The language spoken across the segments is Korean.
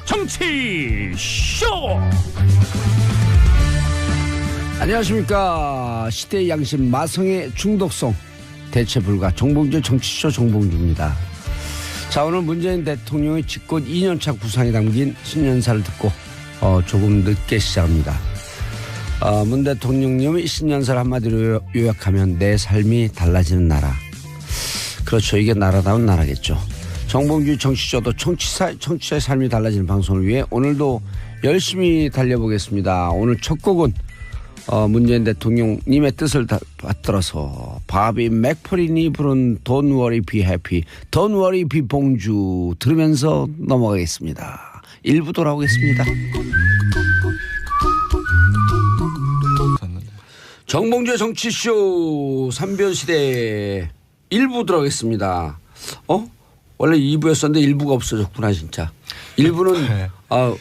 정치 쇼. 안녕하십니까. 시대의 양심 마성의 중독성 대체 불가 정봉주 정치쇼 정봉주입니다. 자, 오늘 문재인 대통령의 집권 2년차 구상이 담긴 신년사를 듣고 조금 늦게 시작합니다. 문 대통령님의 신년사를 한마디로 요약하면 내 삶이 달라지는 나라. 그렇죠. 이게 나라다운 나라겠죠. 정봉주 정치쇼도 청취자의 삶이 달라지는 방송을 위해 오늘도 열심히 달려보겠습니다. 오늘 첫 곡은 문재인 대통령님의 뜻을 받들어서 바비 맥퍼린이 부른 Don't worry be happy, Don't worry be 봉주 들으면서 넘어가겠습니다. 1부 돌아오겠습니다. 정봉주의 정치쇼 3변시대 1부 들어가겠습니다. 원래 2부였었는데 1부가 없어졌구나 진짜. 1부는 네.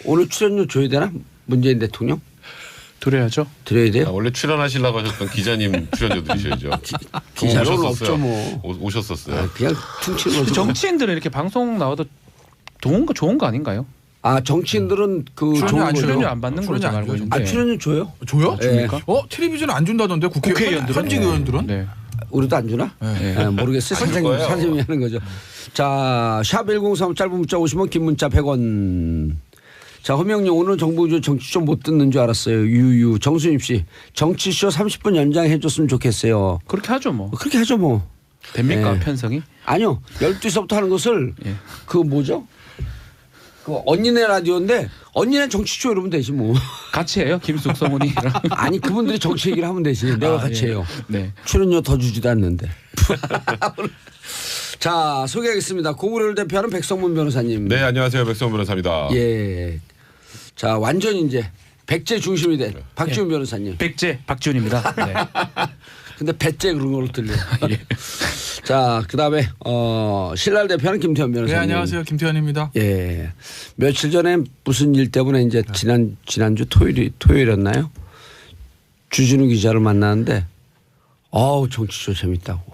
오늘 출연료 줘야 되나? 문재인 대통령? 드려야죠. 드려야 돼요? 원래 출연하시려고 하셨던 기자님 출연료 드리셔야죠. 기자는 없죠 뭐. 오셨었어요. 그냥 퉁치는 거죠. 정치인들은 이렇게 방송 나와도 좋은 거 아닌가요? 정치인들은 그 출연료 안 받는 걸로 제가 알고 있는데. 출연료 줘요? 줘요? 네. 텔레비전 안 준다던데 국회의원들은? 현직 의원들은? 네. 우리도 안 주나? 네. 모르겠어요. 사장님이 하는 거죠. 자, 샵 1035 짧은 문자 50원 긴 문자 100원. 자, 허명님 오늘 정보주 정치쇼 못 듣는 줄 알았어요. 유유. 정수님 씨 정치쇼 30분 연장해 줬으면 좋겠어요. 그렇게 하죠 뭐. 그렇게 하죠 뭐. 됩니까 네. 편성이? 아니요. 12시부터 하는 것을 예. 그 뭐죠? 그 언니네 라디오인데 언니네 정치쇼 이러면 되지 뭐. 같이 해요 김숙 성훈이랑. 아니 그분들이 정치 얘기를 하면 되지. 내가 같이 예. 해요. 네. 출연료 더 주지도 않는데. 자, 소개하겠습니다. 고구려를 대표하는 백성문 변호사님. 네, 안녕하세요. 백성원 변호사입니다. 예. 자, 완전 이제 백제 중심이 된 박지훈 변호사님. 백제 박지훈입니다. 네. 근데 배째 그런 걸로 들려. 예. 자, 그다음에 신랄 대표하는 김태현 변호사님. 네, 안녕하세요. 김태현입니다. 예. 며칠 전에 무슨 일 때문에 이제 지난주 토요일이었나요? 주진우 기자를 만났는데 정치쇼 재밌다고.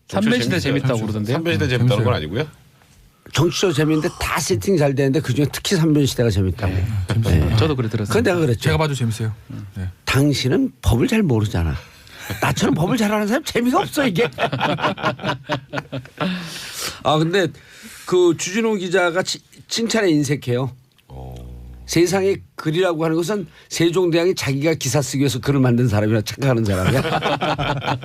삼변시대 재밌다고 그러던데요. 삼변시대 재밌다는 건 아니고요. 정치쇼 재밌는데 다 세팅 잘 되는데 그중에 특히 3변시대가 재밌다고. 재밌어요. 저도 그래 들었어요. 그건 내가 그랬죠. 제가 봐도 재밌어요. 네. 당신은 법을 잘 모르잖아. 나처럼 법을 잘 아는 사람 재미가 없어 이게. 근데 그 주진우 기자가 칭찬에 인색해요. 세상에 글이라고 하는 것은 세종대왕이 자기가 기사 쓰기 위해서 글을 만든 사람이라 착각하는 사람이야.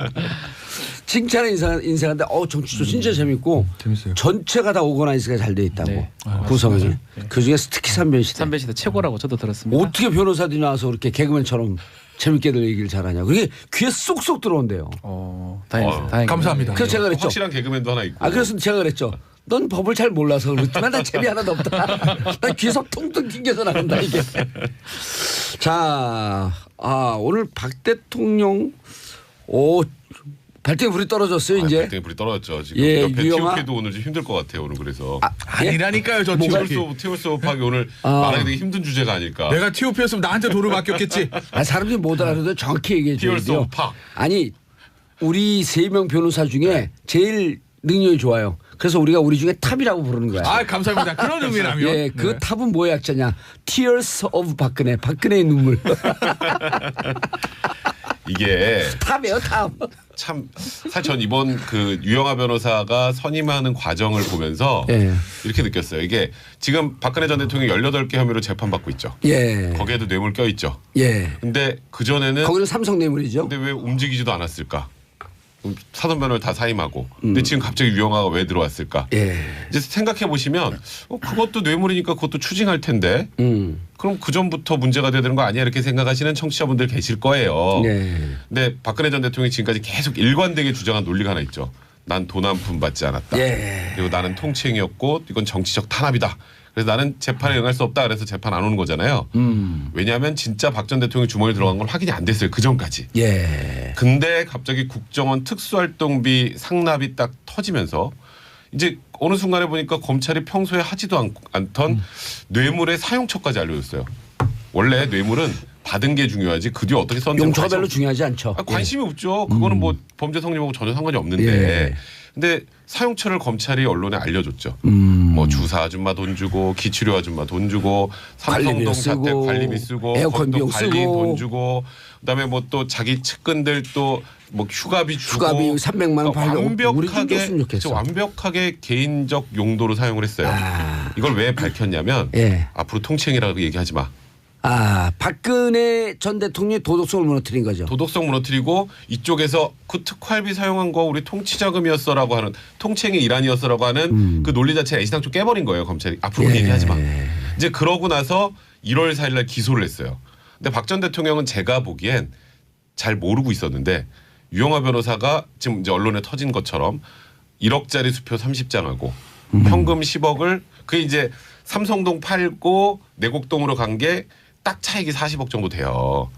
칭찬에 인색한데 정치쇼 진짜 재밌고 재밌어요. 전체가 다 오거나이즈가 잘 돼 있다고. 네. 구성이. 그중에서 특히 3변시대. 삼변시대 최고라고 저도 들었습니다. 어떻게 변호사들이 나와서 그렇게 개그맨처럼 재밌게들 얘기를 잘하냐. 그게 귀에 쏙쏙 들어온대요. 다행입니다. 감사합니다. 그래서 제가 그랬죠. 확실한 개그맨도 하나 있고. 그래서 제가 그랬죠. 넌 법을 잘 몰라서 그렇지만 난 재미 하나도 없다. 난 귀에서 퉁퉁 튕겨서 나간다 이게. 자, 오늘 박 대통령 발등에 불이 떨어졌어요 이제. 발등에 불이 떨어졌죠. 지금 예, 옆에 유영아. 티오케도 오늘 좀 힘들 것 같아요. 오늘 그래서. 아니라니까요. 저 티오피. 티오스업하기 오늘 말하기 되게 힘든 주제가 아닐까. 내가 티오피였으면 나한테 돌을 맡겼겠지. 사람들이 못 알아도 정확히 얘기해 줘야 돼요. 티오스업파. 아니 우리 3명 변호사 중에 제일 능력이 좋아요. 그래서 우리가 우리 중에 탑이라고 부르는 거야. 감사합니다. 그런 의미라면. 예, 그 탑은 뭐의 약자냐? Tears of 박근혜. 박근혜의 눈물. 이게 탑이에요, 탑. 참 사실 전 이번 그 유영아 변호사가 선임하는 과정을 보면서 예. 이렇게 느꼈어요. 이게 지금 박근혜 전 대통령이 18개 혐의로 재판받고 있죠. 예. 거기에도 뇌물 껴있죠. 예. 근데 그전에는 거기는 삼성 뇌물이죠. 근데 왜 움직이지도 않았을까? 사전변호를 다 사임하고. 근데 지금 갑자기 유영아가 왜 들어왔을까? 예. 이제 생각해 보시면 그것도 뇌물이니까 그것도 추징할 텐데 그럼 그 전부터 문제가 되는 거 아니야 이렇게 생각하시는 청취자분들 계실 거예요. 네. 근데 박근혜 전 대통령이 지금까지 계속 일관되게 주장한 논리가 하나 있죠. 난 돈 한 푼 받지 않았다. 예. 그리고 나는 통치행위였고 이건 정치적 탄압이다. 그래서 나는 재판에 응할 수 없다. 그래서 재판 안 오는 거잖아요. 왜냐하면 진짜 박 전 대통령이 주머니에 들어간 건 확인이 안 됐어요. 그 전까지. 예. 근데 갑자기 국정원 특수활동비 상납이 딱 터지면서 이제 어느 순간에 보니까 검찰이 평소에 하지도 않던 뇌물의 사용처까지 알려줬어요. 원래 뇌물은 받은 게 중요하지 그 뒤에 어떻게 썼는지 용처가 별로 중요하지 않죠. 관심이 없죠. 그거는 뭐 범죄 성립하고 전혀 상관이 없는데 예. 근데 사용처를 검찰이 언론에 알려줬죠. 뭐 주사 아줌마 돈 주고 기치료 아줌마 돈 주고 삼성동 자택 관리비 쓰고 에어컨 비용 관리인 쓰고 돈 주고 그다음에 뭐 또 자기 측근들 또 뭐 휴가비 주고 300만 원 팔고 우리 좀 줬으면 좋겠어. 완벽하게 개인적 용도로 사용을 했어요. 이걸 왜 밝혔냐면 예. 앞으로 통칭이라고 얘기하지 마. 박근혜 전 대통령이 도덕성을 무너뜨린 거죠. 도덕성 무너뜨리고 이쪽에서 그 특활비 사용한 거 우리 통치자금이었어라고 하는 통칭의 일환이었어라고 하는 그 논리 자체를 애시당초 깨버린 거예요. 검찰이. 앞으로 그 얘기하지 마. 이제 그러고 나서 1월 4일 날 기소를 했어요. 근데 박 전 대통령은 제가 보기엔 잘 모르고 있었는데 유영하 변호사가 지금 이제 언론에 터진 것처럼 1억짜리 수표 30장하고 현금 10억을 그게 이제 삼성동 팔고 내곡동으로 간 게 딱 차익이 40억 정도 돼요.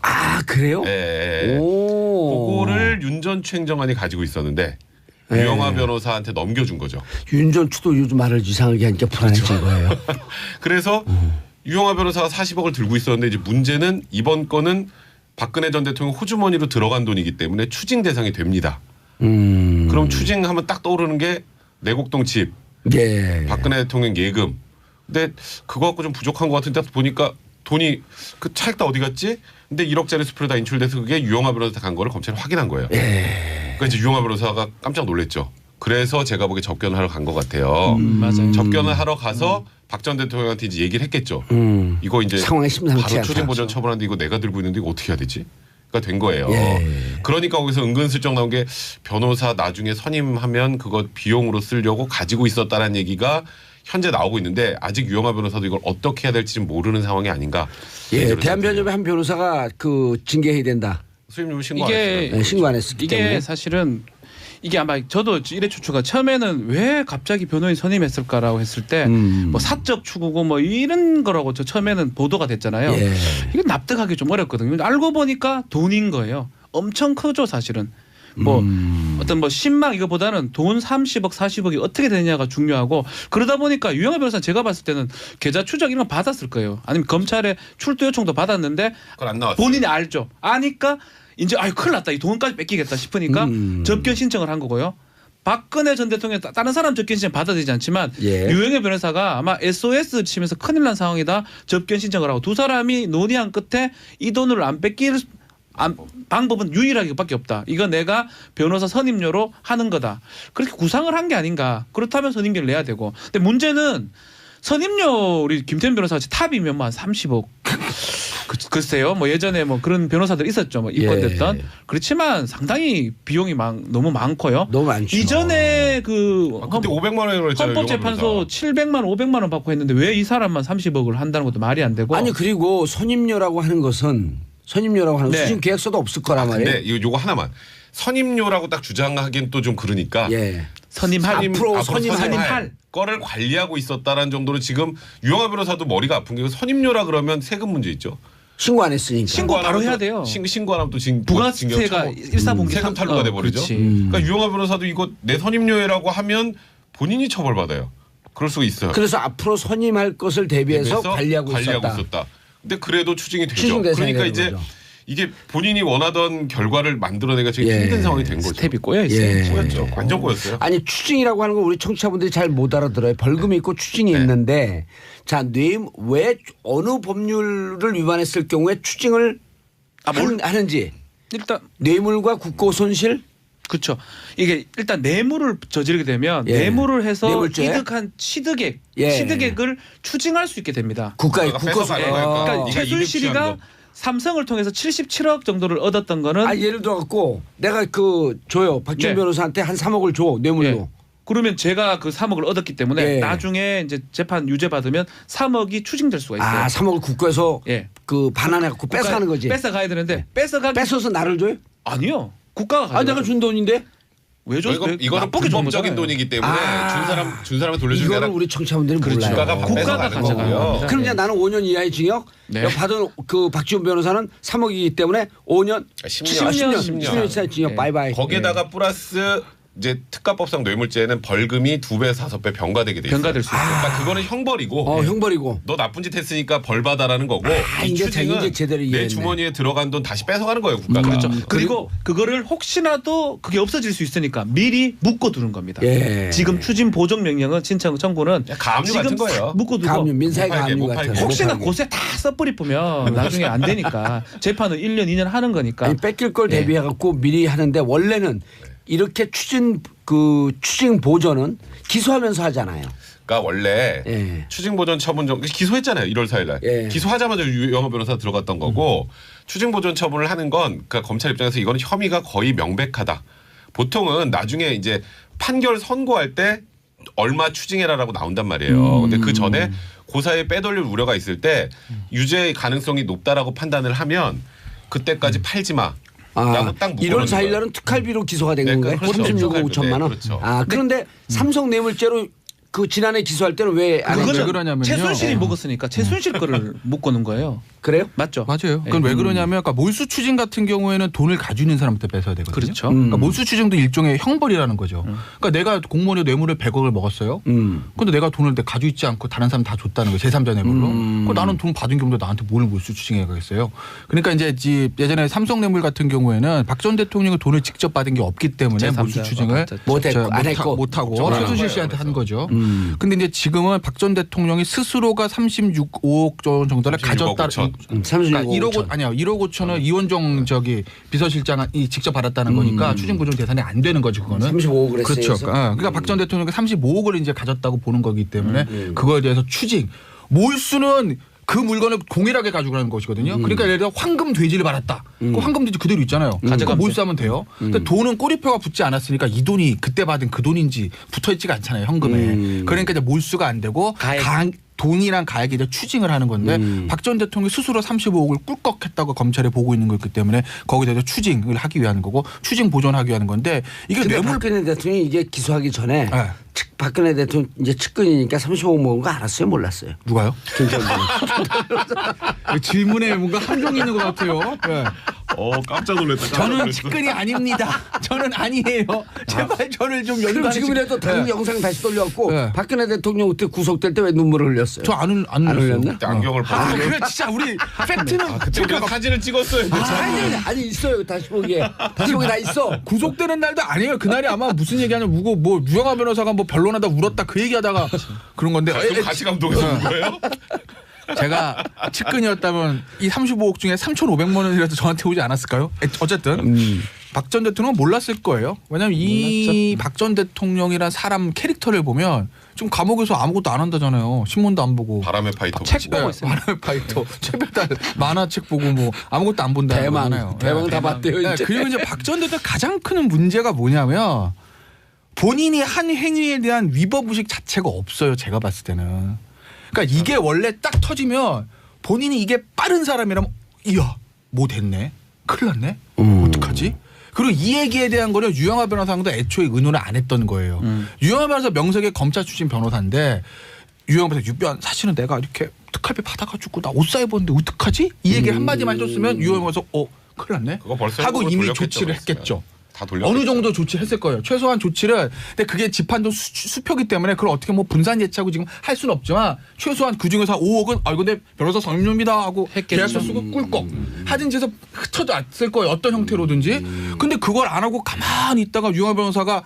그래요? 네. 오. 그거를 윤 전 추행정관이 가지고 있었는데 유영하 변호사한테 넘겨준 거죠. 윤 전 추도 요즘 말을 이상하게 하니까 불안해진 거예요. 그래서 유영하 변호사가 40억을 들고 있었는데 이제 문제는 이번 건은 박근혜 전 대통령 호주머니로 들어간 돈이기 때문에 추징 대상이 됩니다. 그럼 추징하면 딱 떠오르는 게 내곡동 집, 예. 박근혜 대통령 예금. 근데 그거 갖고 좀 부족한 것 같은데 보니까 돈이 그 차익 다 어디 갔지? 근데 1억짜리 수표로 다 인출돼서 그게 유영하 변호사 간 거를 검찰이 확인한 거예요. 그러니까 이제 유영하 변호사가 깜짝 놀랐죠. 그래서 제가 보기에 접견을 하러 간 것 같아요. 맞아요. 접견을 하러 가서 박 전 대통령한테 이제 얘기를 했겠죠. 이거 이제 상황이 심상치 바로 않다. 추징보전 처벌하는데 이거 내가 들고 있는데 이거 어떻게 해야 되지? 가 된 거예요. 예. 그러니까 거기서 은근슬쩍 나온 게 변호사 나중에 선임하면 그거 비용으로 쓰려고 가지고 있었다라는 얘기가 현재 나오고 있는데 아직 유영하 변호사도 이걸 어떻게 해야 될지 모르는 상황이 아닌가. 예. 대한변협의 한 변호사가 그 징계해야 된다. 수임료 신고 안 했어요. 네, 신고 안 했기 이게 때문에. 사실은 이게 아마 저도 이래 추측가 처음에는 왜 갑자기 변호인 선임했을까라고 했을 때 뭐 사적 추구고 뭐 이런 거라고 저 처음에는 보도가 됐잖아요. 예. 이게 납득하기 좀 어렵거든요. 알고 보니까 돈인 거예요. 엄청 크죠 사실은. 뭐 어떤 뭐 신망 이거보다는 돈 30억 40억이 어떻게 되느냐가 중요하고 그러다 보니까 유영하 변호사 제가 봤을 때는 계좌 추적 이런 거 받았을 거예요. 아니면 검찰에 출두 요청도 받았는데 그건 안 나왔어요. 본인이 알죠. 아니까 이제 큰일 났다. 이 돈까지 뺏기겠다 싶으니까 접견 신청을 한 거고요. 박근혜 전 대통령 다른 사람 접견 신청 받아들이지 않지만 예. 유영하 변호사가 아마 SOS 치면서 큰일 난 상황이다. 접견 신청을 하고 두 사람이 논의한 끝에 이 돈을 안 뺏길 방법은 유일하게 밖에 없다. 이거 내가 변호사 선임료로 하는 거다. 그렇게 구상을 한 게 아닌가. 그렇다면 선임료를 내야 되고. 근데 문제는 선임료 우리 김태현 변호사가 탑이면 뭐 한 30억. 글쎄요. 뭐 예전에 뭐 그런 변호사들 있었죠. 뭐 입건됐던. 예. 그렇지만 상당히 비용이 너무 많고요. 너무 많죠. 이전에 그 그때 500만 원으로 했잖아요. 헌법재판소 700만 원, 500만 원 받고 했는데 왜 이 사람만 30억을 한다는 것도 말이 안 되고. 아니 그리고 선임료라고 하는 것은 네. 수신 계획서도 없을 거란 말이에요. 근데 요거 하나만 선임료라고 딱 주장하기엔 또 좀 그러니까 예. 선임할 선임할 거를 관리하고 있었다라는 정도로 지금 유영하 변호사도 머리가 아픈 게 선임료라 그러면 세금 문제 있죠. 신고 안 했으니까. 신고 바로 해야 돼요. 신고 안 하면 또 부가세가 일사분기 세금 탈루가 돼버리죠. 그러니까 유영하 변호사도 이거 내 선임료라고 하면 본인이 처벌받아요. 그럴 수가 있어요. 그래서 앞으로 선임할 것을 대비해서 관리하고 있었다. 근데 그래도 추징이 되죠. 추징 대상이 그러니까 되는 이제 거죠. 이게 본인이 원하던 결과를 만들어내기가 되게 예. 힘든 상황이 된 거죠. 스텝이 꼬여 있어요. 예. 꼬였죠. 완전 꼬였어요. 아니 추징이라고 하는 거 우리 청취자분들이 잘 못 알아들어요. 벌금이 있고 추징이 네. 있는데 자, 왜 어느 법률을 위반했을 경우에 추징을 하는지 일단 뇌물과 국고 손실 그렇죠. 이게 일단 뇌물을 저지르게 되면 예. 뇌물을 해서 뇌물죄? 이득한 취득액, 예. 취득액을 추징할 수 있게 됩니다. 국가의 국가가 국고 뺏어가는 손실. 거니까. 그러니까 네가 이득 취한 최순실이가 거. 삼성을 통해서 77억 정도를 얻었던 거는 예를 들어 갖고 내가 그 줘요. 박지원 네. 변호사한테 한 3억을 줘 뇌물로. 예. 그러면 제가 그 3억을 얻었기 때문에 예. 나중에 이제 재판 유죄 받으면 3억이 추징될 수가 있어요. 3억을 국고에서 예. 그 반환해 갖고 뺏어가는 거지. 뺏어 가야 되는데 뺏어서 나를 줘요? 아니요. 국가가 가져. 내가 준 돈인데. 왜 줘? 이거는 나쁘게 준 불법적인 거잖아요. 돈이기 때문에 준 사람한테 돌려주는 게 이거는 아니라 우리 청취자분들이 그렇죠. 몰라요. 국가가 국가가 뺏어가는 가져가는 거고요. 겁니다. 그럼 이제 나는 5년 이하의 징역. 네. 받은 그 박지원 변호사는 3억이기 때문에 5년, 10년. 10년 이상 징역 네. 바이바이. 거기에다가 플러스 이제 특가법상 뇌물죄는 벌금이 2배에서 5배 병가되게 돼 있어요. 병가될 수 있어요. 그러니까 그거는 형벌이고 형벌이고. 너 나쁜 짓 했으니까 벌 받아라는 거고 이 이제 추징은 제대로 내 이해했네. 주머니에 들어간 돈 다시 뺏어가는 거예요 국가가. 그렇죠. 그리고 그거를 혹시라도 그게 없어질 수 있으니까 미리 묶어두는 겁니다. 예. 지금 추진 보정 명령은 청구는 가압류 지금 같은 거예요. 묶어두고 가압류, 민사의 못 팔게, 가압류 못 같은. 팔게. 혹시나 못 팔게. 곳에 다 써버리면 나중에 안 되니까 재판을 1년 2년 하는 거니까. 아니 뺏길 걸 대비해 갖고 미리 하는데 원래는 이렇게 추징 보전은 기소하면서 하잖아요. 그러니까 원래 예. 추징보전 처분 기소했잖아요. 1월 4일 날. 예. 기소하자마자 유영하 변호사 들어갔던 거고 추징보전 처분을 하는 건 그러니까 검찰 입장에서 이거는 혐의가 거의 명백하다. 보통은 나중에 이제 판결 선고할 때 얼마 추징해라라고 나온단 말이에요. 근데 그 전에 고사에 빼돌릴 우려가 있을 때 유죄의 가능성이 높다라고 판단을 하면 그때까지 팔지 마. 라고 딱 1월 4일 거예요. 날은 특활비로 기소가 된 네, 건가요? 그렇죠. 36억 5천만 원. 그렇죠. 그런데 삼성 뇌물죄로 그 지난해 기소할 때는 왜 안 했죠? 왜 그러냐면요. 최순실이 예. 먹었으니까 최순실 거를 묶어놓은 거예요. 그래요? 맞죠? 맞아요. 그건 왜 그러냐면 그러니까 몰수 추징 같은 경우에는 돈을 가지고 있는 사람한테 뺏어야 되거든요. 그렇죠. 그러니까 몰수 추징도 일종의 형벌이라는 거죠. 그러니까 내가 공무원이 뇌물을 100억을 먹었어요. 근데 내가 돈을 가지고 있지 않고 다른 사람 다 줬다는 거예요. 제3자 뇌물로. 그럼 나는 돈 받은 경우도 나한테 뭘 몰수 추징해가겠어요. 그러니까 이제 예전에 삼성 뇌물 같은 경우에는 박 전 대통령이 돈을 직접 받은 게 없기 때문에 제3자가 몰수 추징을 못하고 최순실 씨한테 한 거죠. 근데 이제 지금은 박 전 대통령이 스스로가 36억 정도를 36억 가졌다. 5천. 그러니까 1억 5천. 아니요. 1억 5천은 이원정 비서실장이 직접 받았다는 거니까 추징보전 대상이 안 되는 거지 그거는. 35억을 했어요. 그렇죠. 그러니까 박 전 대통령이 35억을 이제 가졌다고 보는 거기 때문에 그거에 대해서 추징. 몰수는 그 물건을 동일하게 가져가는 것이거든요. 그러니까 예를 들어 황금 돼지를 받았다. 그 황금 돼지 그대로 있잖아요. 그거 몰수하면 돼요. 근데 돈은 꼬리표가 붙지 않았으니까 이 돈이 그때 받은 그 돈인지 붙어 있지가 않잖아요. 현금에. 그러니까 이제 몰수가 안 되고 돈이랑 가액에 이제 추징을 하는 건데 박 전 대통령이 스스로 35억을 꿀꺽했다고 검찰에 보고 있는 거기 때문에 거기에 대해서 추징을 하기 위한 거고 추징 보존하기 위한 건데 이게 근데 뇌물 박근혜 대통령이 이게 기소하기 전에 박근혜 대통령 이제 측근이니까 35억 먹은 거 알았어요? 몰랐어요? 누가요? 김정은. 질문에 뭔가 함정이 있는 것 같아요. 네. 깜짝 놀랐다. 저는 측근이 아닙니다. 저는 아니에요. 제발 저를 좀 그럼 연관해 지금이라도 다른 영상 다시 돌려갖고 네. 박근혜 대통령 그때 구속될 때 왜 눈물을 흘렸어요? 저안 흘렸나? 그때 안경을 벗고 그래 진짜 우리 팩트는 그때 우리가 사진을 찍었어요. 아니 있어요. 다시 보기에 다 있어. 구속되는 날도 아니에요. 그날이 아마 무슨 얘기하냐 뭐 유영하 변호사가 뭐 변론하다 울었다 그 얘기하다가 그런 건데 그럼 같이 감독해서 온 거예요? 제가 측근이었다면 이 35억 중에 3,500만 원이라도 저한테 오지 않았을까요? 어쨌든 박 전 대통령은 몰랐을 거예요. 왜냐하면 이 박 전 대통령이란 사람 캐릭터를 보면 좀 감옥에서 아무것도 안 한다잖아요. 신문도 안 보고. 바람의 파이터. 책 보고 있어요. 바람의 파이터. 최배달 만화책 보고 뭐 아무것도 안 본다는 거잖아요. 대망 다 봤대요. 네, 이제. 그리고 이제 박 전 대통령 가장 큰 문제가 뭐냐면 본인이 한 행위에 대한 위법 의식 자체가 없어요. 제가 봤을 때는. 그러니까 이게 원래 딱 터지면 본인이 이게 빠른 사람이라면 이야 뭐 됐네. 큰일 났네. 어떡하지? 그리고 이 얘기에 대한 거는 유영하 변호사도 애초에 의논을 안 했던 거예요. 유영하 변호사 명색의 검찰 출신 변호사인데 유영하 변호사 유변 사실은 내가 이렇게 특활비 받아가지고 나 옷 사 입었는데 어떡하지? 이 얘기를 한마디만 해줬으면 유영하 변호사 큰일 났네. 그거 벌써 하고 이미 돌렸겠죠, 조치를 그랬으면. 했겠죠. 다 돌렸겠죠. 어느 정도 조치했을 거예요. 최소한 조치를. 근데 그게 집한도 수표기 때문에 그걸 어떻게 뭐 분산 예치하고 지금 할 수는 없지만 최소한 그 중에서 5억은 근데 변호사 성임료입니다 하고 계약서 쓰고 꿀꺽 하든지 해서 흩어졌을 거예요. 어떤 형태로든지. 근데 그걸 안 하고 가만히 있다가 유영하 변호사가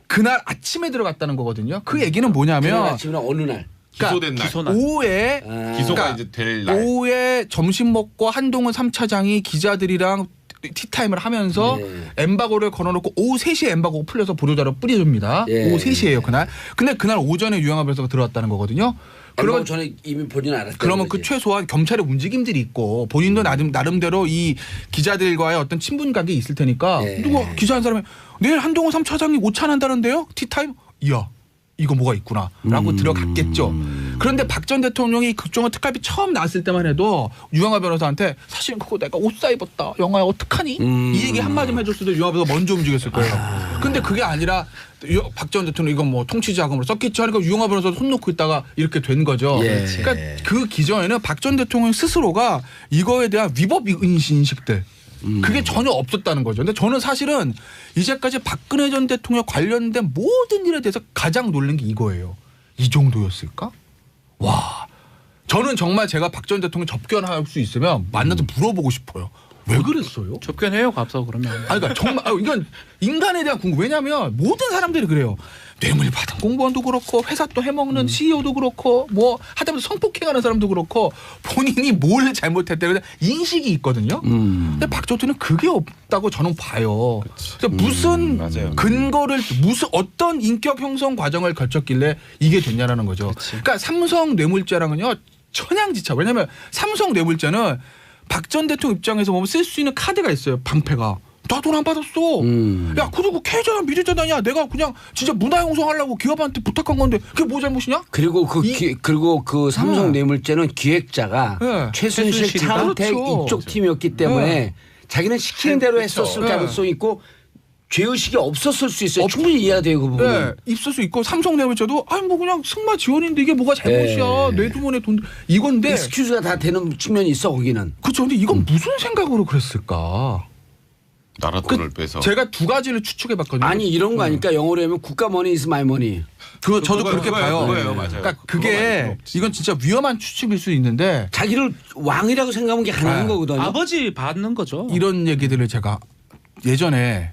그날 아침에 들어갔다는 거거든요. 그 얘기는 뭐냐면 아침이나 어느 날. 기소된 날. 기소날. 오후에 기소가 이제 될 날. 오후에 점심 먹고 한동훈 3차장이 기자들이랑 티타임을 하면서 엠바고를 걸어놓고 오후 3시에 엠바고 풀려서 보도자료 뿌려줍니다. 오후 3시에요 그날. 근데 그날 오전에 유영하 변호사가 들어왔다는 거거든요. 그러면 전에 이미 본인 알았다. 그러면 그 최소한 검찰의 움직임들이 있고 본인도 나름대로 이 기자들과의 어떤 친분 관계 있을 테니까 누가 기자 한 사람이 내일 한동훈 3차장이 오찬한다는데요? 티타임? 이야. 이거 뭐가 있구나라고 들어갔겠죠. 그런데 박 전 대통령이 국정원 특활비 처음 나왔을 때만 해도 유영하 변호사한테 사실 그거 내가 옷 사 입었다. 영화야 어떡하니? 이 얘기 한마디만 해줬어도 유영하 변호사 먼저 움직였을 거예요. 근데 그게 아니라 박 전 대통령 이건 뭐 통치 자금으로 썼겠죠 하니까 유영하 변호사 손 놓고 있다가 이렇게 된 거죠. 그러니까 그 기전에는 박 전 대통령 스스로가 이거에 대한 위법 인식들 그게 전혀 없었다는 거죠. 근데 저는 사실은 이제까지 박근혜 전 대통령 관련된 모든 일에 대해서 가장 놀란 게 이거예요. 이 정도였을까? 와, 저는 정말 제가 박 전 대통령 접견할 수 있으면 만나서 물어보고 싶어요. 왜 그랬어요? 접견해요, 갑서 그러면. 그러니까 정말 이건 인간에 대한 궁금. 왜냐하면 모든 사람들이 그래요. 뇌물 받은 공무원도 그렇고 회사 또 해먹는 CEO도 그렇고 뭐 하다못해 성폭행하는 사람도 그렇고 본인이 뭘 잘못했다 그래서 인식이 있거든요. 근데 박 전 대통령은 그게 없다고 저는 봐요. 그러니까 무슨 맞아요. 근거를 무슨 어떤 인격 형성 과정을 거쳤길래 이게 됐냐라는 거죠. 그러니까 삼성 뇌물죄랑은요 천양지차. 왜냐하면 삼성 뇌물죄는 박 전 대통령 입장에서 보면 쓸 수 있는 카드가 있어요. 방패가. 나 돈 안 받았어. 야 그리고 계좌 미래재단이야. 내가 그냥 진짜 문화형성하려고 기업한테 부탁한 건데 그게 뭐 잘못이냐? 그리고 그 삼성 뇌물죄는 기획자가 네. 최순실, 최순실이가? 차은택 그렇죠. 이쪽 팀이었기 때문에 자기는 시키는 대로 했었을 네. 가능성이 있고 죄의식이 없었을 수 있어요. 충분히 이해가 돼요 그 부분은. 네, 있을 수 있고 삼성 뇌물죄도 아니 뭐 그냥 승마 지원인데 이게 뭐가 잘못이야. 내 주머니에 돈 이건데. 익스큐즈가 다 되는 측면이 있어 거기는. 그렇죠. 근데 이건 무슨 생각으로 그랬을까? 나라 돈을 빼서. 제가 두 가지를 추측해봤거든요. 아니 이런 거 아니까 영어로 하면 국가 머니 is my money. 그거 저도 그렇게 봐요. 그거예요, 맞아요. 그러니까 그거 말고 그게 없지. 이건 진짜 위험한 추측일 수 있는데 자기를 왕이라고 생각하는 게 가능한 네. 거거든요. 아버지 받는 거죠. 이런 얘기들을 제가 예전에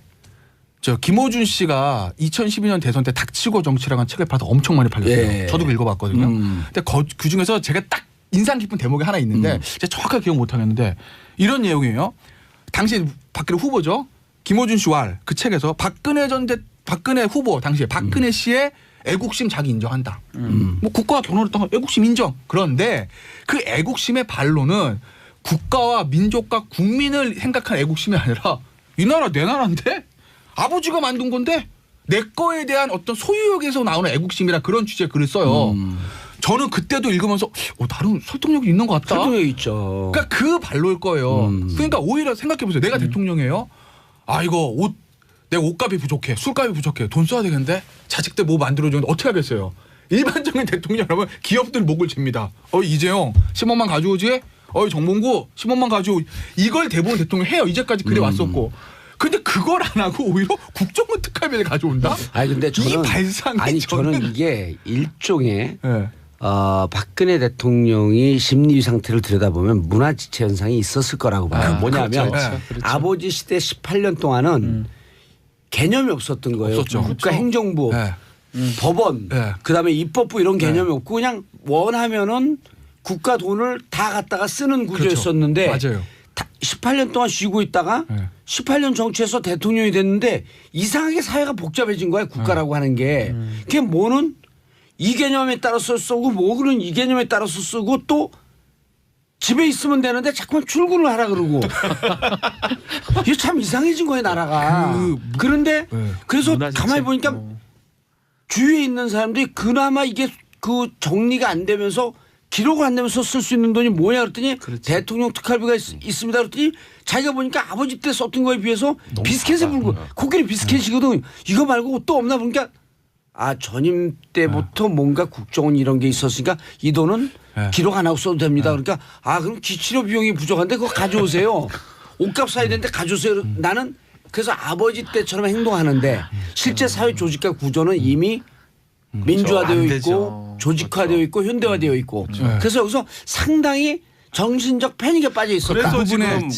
저 김호준 씨가 2012년 대선 때 닥치고 정치라는 책을 봐서 엄청 많이 팔렸어요. 예. 저도 읽어봤거든요. 근데 그 중에서 제가 딱 인상 깊은 대목이 하나 있는데 제가 정확하게 기억 못하겠는데 이런 내용이에요. 당시 박근혜 후보죠. 김호준 씨와 그 책에서 박근혜 후보 당시에 박근혜 씨의 애국심 자기 인정한다. 뭐 국가와 결혼했던 애국심 인정. 그런데 그 애국심의 반론은 국가와 민족과 국민을 생각한 애국심이 아니라 이 나라 내 나라인데 아버지가 만든 건데 내 거에 대한 어떤 소유욕에서 나오는 애국심이라 그런 취지의 글을 써요. 저는 그때도 읽으면서 나름 설득력이 있는 것 같다. 설득력 있죠. 그러니까 그 반로일 거예요. 그러니까 오히려 생각해보세요. 내가 대통령이에요. 이거 내가 옷값이 부족해. 술값이 부족해. 돈 써야 되겠는데 자식들 뭐 만들어주는데 어떻게 하겠어요. 일반적인 대통령이라면 기업들 목을 잽니다. 이재용 10원만 가져오지. 정몽구 10원만 가져오. 이걸 대부분 대통령 해요. 이제까지 그래 왔었고. 근데 그걸 안 하고 오히려 국정원 특활비를 가져온다? 아니 근데 저는 이 발상이 저는 이게 일종의 네. 박근혜 대통령이 심리 상태를 들여다보면 문화지체 현상이 있었을 거라고 봐요. 뭐냐면 그렇죠. 아버지 시대 18년 동안은 개념이 없었던 거예요. 없었죠. 국가 행정부, 네. 법원, 네. 그다음에 입법부 이런 개념이 없고 그냥 원하면은 국가 돈을 다 갖다가 쓰는 구조였었는데 그렇죠. 맞아요. 18년 동안 쉬고 있다가 네. 18년 정치에서 대통령이 됐는데 이상하게 사회가 복잡해진 거야 국가라고 하는 게. 그게 뭐는 이 개념에 따라서 쓰고 뭐는 이 개념에 따라서 쓰고 또 집에 있으면 되는데 자꾸만 출근을 하라 그러고 이게 참 이상해진 거예요 나라가. 그런데 네. 그래서 문화지체. 가만히 보니까 주위에 있는 사람들이 그나마 이게 그 정리가 안 되면서 기록을 안 내면서 쓸 수 있는 돈이 뭐냐 그랬더니 대통령 특활비가 있습니다 그랬더니 자기가 보니까 아버지 때 썼던 거에 비해서 비스켓에 불고 코끼리 비스켓이거든. 이거 말고 또 없나 보니까 전임 때부터 뭔가 국정원 이런 게 있었으니까 이 돈은 기록 안 하고 써도 됩니다. 그러니까 그럼 기치료 비용이 부족한데 그거 가져오세요. 옷값 사야 되는데 가져오세요. 나는 그래서 아버지 때처럼 행동하는데 실제 사회 조직과 구조는 이미 민주화되어 안 있고 되죠. 조직화되어 있고 현대화되어 있고 그래서 여기서 상당히 정신적 패닉에 빠져 있었다.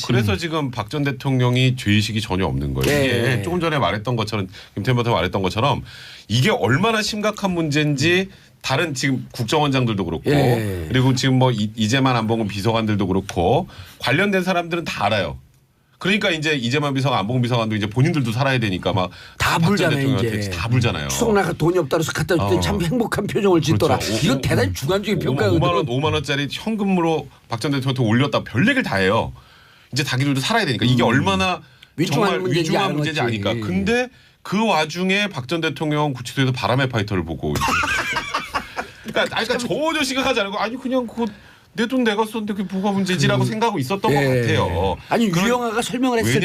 그래서 지금 박 전 대통령이 죄의식이 전혀 없는 거예요. 네. 이게 조금 전에 말했던 것처럼 김태현부터 말했던 것처럼 이게 얼마나 심각한 문제인지 다른 지금 국정원장들도 그렇고 그리고 지금 뭐 이재만 안봉근 비서관들도 그렇고 관련된 사람들은 다 알아요. 그러니까 이제 이재만 비서관, 안봉근 비서관도 이제 본인들도 살아야 되니까 막 다 박 전 불잖아요 대통령한테 이제. 다 불잖아요. 추석 나가 돈이 없다 그래서 갖다 줄 때 참 행복한 표정을 짓더라. 그렇죠. 이건 대단히 주관적인 평가거든요. 5만 원짜리 현금으로 박 전 대통령한테 올렸다 별 얘기를 다 해요. 이제 자기들도 살아야 되니까 이게 얼마나 정말 위중한 문제인지 아니까. 근데 그 와중에 박 전 대통령 구치소에서 바람의 파이터를 보고 그러니까 전혀 생각하지 않고 그냥 내 돈 내가 썼는데 그게 뭐가 문제지라고 생각하고 있었던 것 같아요. 유영아가 설명을 했을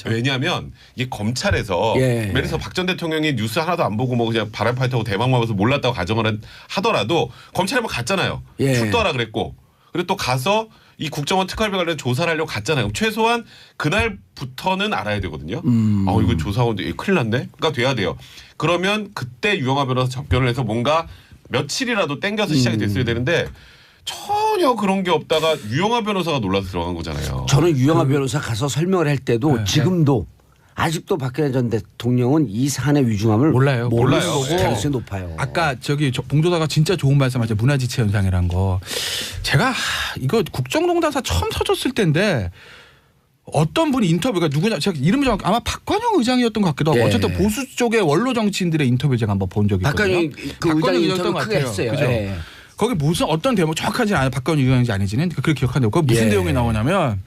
왜냐하면 이게 검찰에서 예를 들어서 박 전 대통령이 뉴스 하나도 안 보고 뭐 그냥 바람파이터고 대망 먹어서 몰랐다고 가정을 하더라도 검찰에 뭐 갔잖아요. 출두하라 그랬고 그리고 또 가서 이 국정원 특활비 관련 조사를 하려고 갔잖아요. 최소한 그날부터는 알아야 되거든요. 이거 조사하는데 큰일 났네. 그러니까 돼야 돼요. 그러면 그때 유영하 변호사 접견을 해서 뭔가 며칠이라도 땡겨서 시작이 됐어야 되는데 전혀 그런 게 없다가 유영하 변호사가 놀라서 들어간 거잖아요. 저는 유영하 변호사 가서 설명을 할 때도 네. 지금도 아직도 박근혜 전 대통령은 이 사안의 위중함을 몰라요. 모르는 몰라요. 거고 가능성이 높아요. 아까 봉조사가 진짜 좋은 말씀하셨죠. 문화지체 현상이란 거. 제가 이거 국정농단사 처음 터졌을 때인데 어떤 분이 인터뷰가 누구냐 제가 이름이 정확 아마 박관영 의장이었던 것 같기도 하고 예. 어쨌든 보수 쪽의 원로 정치인들의 인터뷰 제가 한번 본 적이 있거든요. 박관영 그 의장이 인터뷰 크게 했어요. 그죠? 예. 거기 무슨 어떤 대목 정확하지 않아요. 박관영 의장인지 아닌지는 그렇게 기억하는데 거기 무슨 예. 내용이 나오냐면